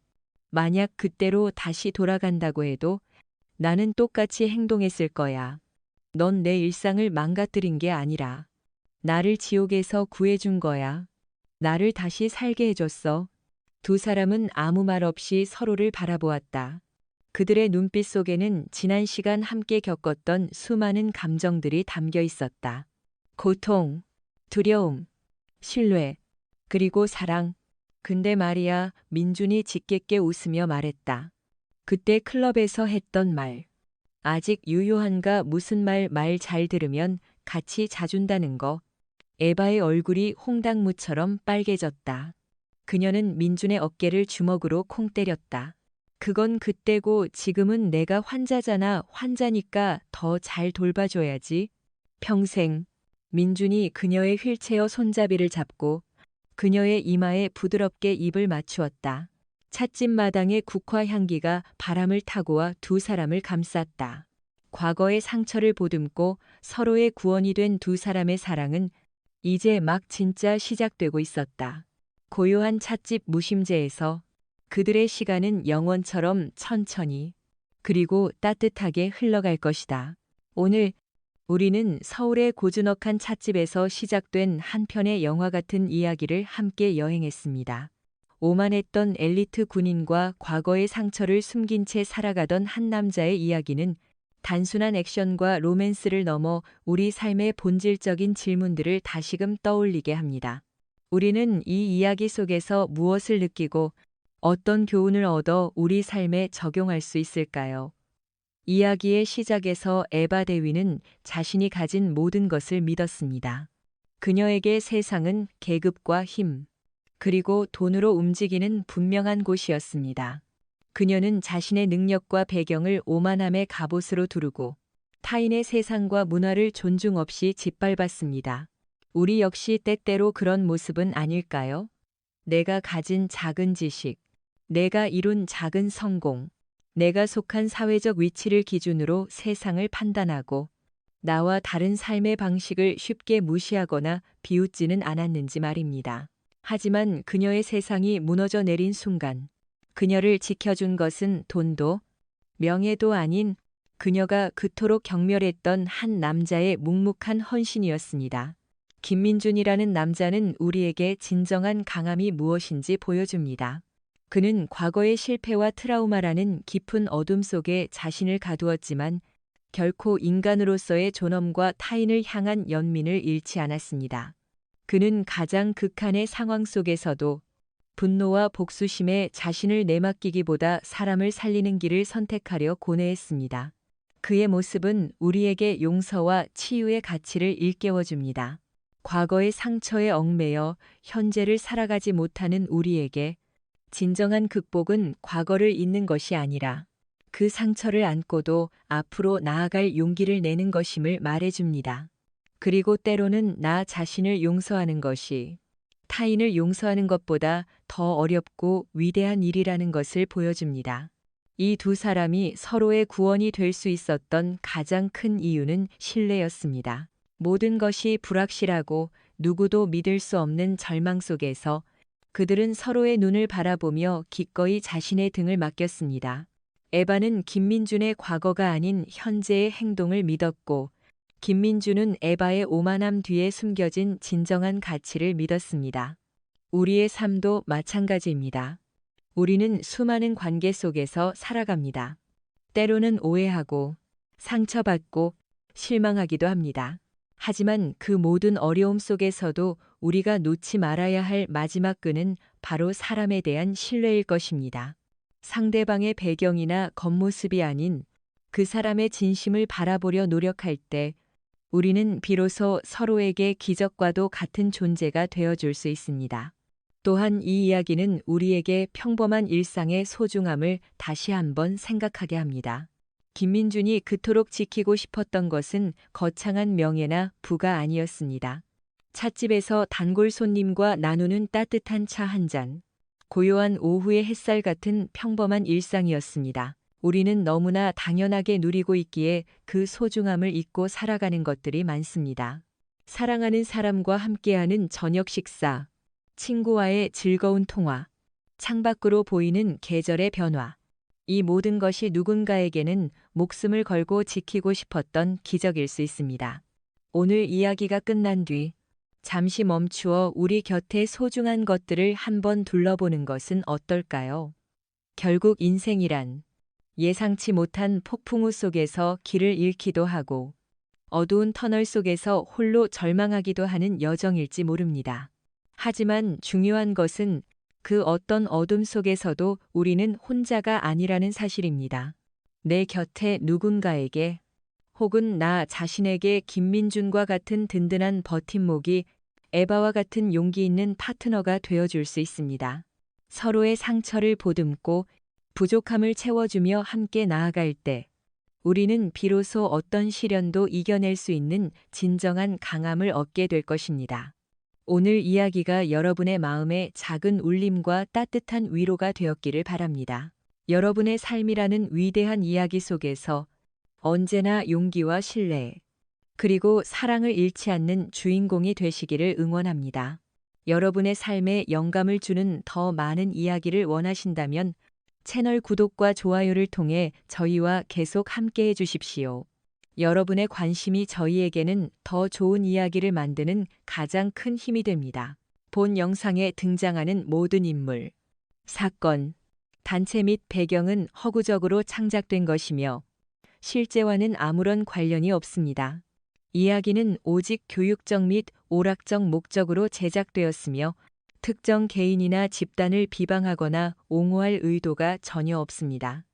만약 그때로 다시 돌아간다고 해도 나는 똑같이 행동했을 거야. 넌 내 일상을 망가뜨린 게 아니라 나를 지옥에서 구해준 거야. 나를 다시 살게 해줬어. 두 사람은 아무 말 없이 서로를 바라보았다. 그들의 눈빛 속에는 지난 시간 함께 겪었던 수많은 감정들이 담겨 있었다. 고통, 두려움, 신뢰, 그리고 사랑. 근데 말이야, 민준이 짓궂게 웃으며 말했다. 그때 클럽에서 했던 말. 아직 유효한가? 무슨 말 잘 들으면 같이 자준다는 거. 에바의 얼굴이 홍당무처럼 빨개졌다. 그녀는 민준의 어깨를 주먹으로 콩 때렸다. 그건 그때고 지금은 내가 환자잖아. 환자니까 더 잘 돌봐줘야지. 평생. 민준이 그녀의 휠체어 손잡이를 잡고 그녀의 이마에 부드럽게 입을 맞추었다. 찻집 마당의 국화 향기가 바람을 타고 와 두 사람을 감쌌다. 과거의 상처를 보듬고 서로의 구원이 된 두 사람의 사랑은 이제 막 진짜 시작되고 있었다. 고요한 찻집 무심제에서 그들의 시간은 영원처럼 천천히 그리고 따뜻하게 흘러갈 것이다. 오늘 우리는 서울의 고즈넉한 찻집에서 시작된 한 편의 영화 같은 이야기를 함께 여행했습니다. 오만했던 엘리트 군인과 과거의 상처를 숨긴 채 살아가던 한 남자의 이야기는 단순한 액션과 로맨스를 넘어 우리 삶의 본질적인 질문들을 다시금 떠올리게 합니다. 우리는 이 이야기 속에서 무엇을 느끼고 어떤 교훈을 얻어 우리 삶에 적용할 수 있을까요? 이야기의 시작에서 에바 대위는 자신이 가진 모든 것을 믿었습니다. 그녀에게 세상은 계급과 힘, 그리고 돈으로 움직이는 분명한 곳이었습니다. 그녀는 자신의 능력과 배경을 오만함의 갑옷으로 두르고 타인의 세상과 문화를 존중 없이 짓밟았습니다. 우리 역시 때때로 그런 모습은 아닐까요? 내가 가진 작은 지식, 내가 이룬 작은 성공, 내가 속한 사회적 위치를 기준으로 세상을 판단하고 나와 다른 삶의 방식을 쉽게 무시하거나 비웃지는 않았는지 말입니다. 하지만 그녀의 세상이 무너져 내린 순간 그녀를 지켜준 것은 돈도 명예도 아닌 그녀가 그토록 경멸했던 한 남자의 묵묵한 헌신이었습니다. 김민준이라는 남자는 우리에게 진정한 강함이 무엇인지 보여줍니다. 그는 과거의 실패와 트라우마라는 깊은 어둠 속에 자신을 가두었지만 결코 인간으로서의 존엄과 타인을 향한 연민을 잃지 않았습니다. 그는 가장 극한의 상황 속에서도 분노와 복수심에 자신을 내맡기기보다 사람을 살리는 길을 선택하려 고뇌했습니다. 그의 모습은 우리에게 용서와 치유의 가치를 일깨워줍니다. 과거의 상처에 얽매여 현재를 살아가지 못하는 우리에게 진정한 극복은 과거를 잊는 것이 아니라 그 상처를 안고도 앞으로 나아갈 용기를 내는 것임을 말해줍니다. 그리고 때로는 나 자신을 용서하는 것이 타인을 용서하는 것보다 더 어렵고 위대한 일이라는 것을 보여줍니다. 이 두 사람이 서로의 구원이 될 수 있었던 가장 큰 이유는 신뢰였습니다. 모든 것이 불확실하고 누구도 믿을 수 없는 절망 속에서 그들은 서로의 눈을 바라보며 기꺼이 자신의 등을 맡겼습니다. 에바는 김민준의 과거가 아닌 현재의 행동을 믿었고, 김민준은 에바의 오만함 뒤에 숨겨진 진정한 가치를 믿었습니다. 우리의 삶도 마찬가지입니다. 우리는 수많은 관계 속에서 살아갑니다. 때로는 오해하고, 상처받고, 실망하기도 합니다. 하지만 그 모든 어려움 속에서도 우리가 놓지 말아야 할 마지막 끈은 바로 사람에 대한 신뢰일 것입니다. 상대방의 배경이나 겉모습이 아닌 그 사람의 진심을 바라보려 노력할 때 우리는 비로소 서로에게 기적과도 같은 존재가 되어줄 수 있습니다. 또한 이 이야기는 우리에게 평범한 일상의 소중함을 다시 한번 생각하게 합니다. 김민준이 그토록 지키고 싶었던 것은 거창한 명예나 부가 아니었습니다. 찻집에서 단골 손님과 나누는 따뜻한 차 한 잔, 고요한 오후의 햇살 같은 평범한 일상이었습니다. 우리는 너무나 당연하게 누리고 있기에 그 소중함을 잊고 살아가는 것들이 많습니다. 사랑하는 사람과 함께하는 저녁 식사, 친구와의 즐거운 통화, 창밖으로 보이는 계절의 변화. 이 모든 것이 누군가에게는 목숨을 걸고 지키고 싶었던 기적일 수 있습니다. 오늘 이야기가 끝난 뒤 잠시 멈추어 우리 곁의 소중한 것들을 한번 둘러보는 것은 어떨까요? 결국 인생이란 예상치 못한 폭풍우 속에서 길을 잃기도 하고 어두운 터널 속에서 홀로 절망하기도 하는 여정일지 모릅니다. 하지만 중요한 것은 그 어떤 어둠 속에서도 우리는 혼자가 아니라는 사실입니다. 내 곁에 누군가에게 혹은 나 자신에게 김민준과 같은 든든한 버팀목이 에바와 같은 용기 있는 파트너가 되어줄 수 있습니다. 서로의 상처를 보듬고 부족함을 채워주며 함께 나아갈 때 우리는 비로소 어떤 시련도 이겨낼 수 있는 진정한 강함을 얻게 될 것입니다. 오늘 이야기가 여러분의 마음에 작은 울림과 따뜻한 위로가 되었기를 바랍니다. 여러분의 삶이라는 위대한 이야기 속에서 언제나 용기와 신뢰, 그리고 사랑을 잃지 않는 주인공이 되시기를 응원합니다. 여러분의 삶에 영감을 주는 더 많은 이야기를 원하신다면 채널 구독과 좋아요를 통해 저희와 계속 함께해 주십시오. 여러분의 관심이 저희에게는 더 좋은 이야기를 만드는 가장 큰 힘이 됩니다. 본 영상에 등장하는 모든 인물, 사건, 단체 및 배경은 허구적으로 창작된 것이며 실제와는 아무런 관련이 없습니다. 이야기는 오직 교육적 및 오락적 목적으로 제작되었으며 특정 개인이나 집단을 비방하거나 옹호할 의도가 전혀 없습니다.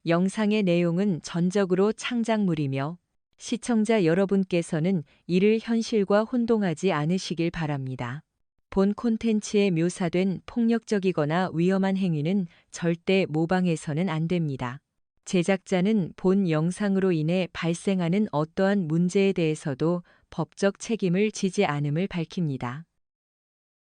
영상의 내용은 전적으로 창작물이며 시청자 여러분께서는 이를 현실과 혼동하지 않으시길 바랍니다. 본 콘텐츠에 묘사된 폭력적이거나 위험한 행위는 절대 모방해서는 안 됩니다. 제작자는 본 영상으로 인해 발생하는 어떠한 문제에 대해서도 법적 책임을 지지 않음을 밝힙니다.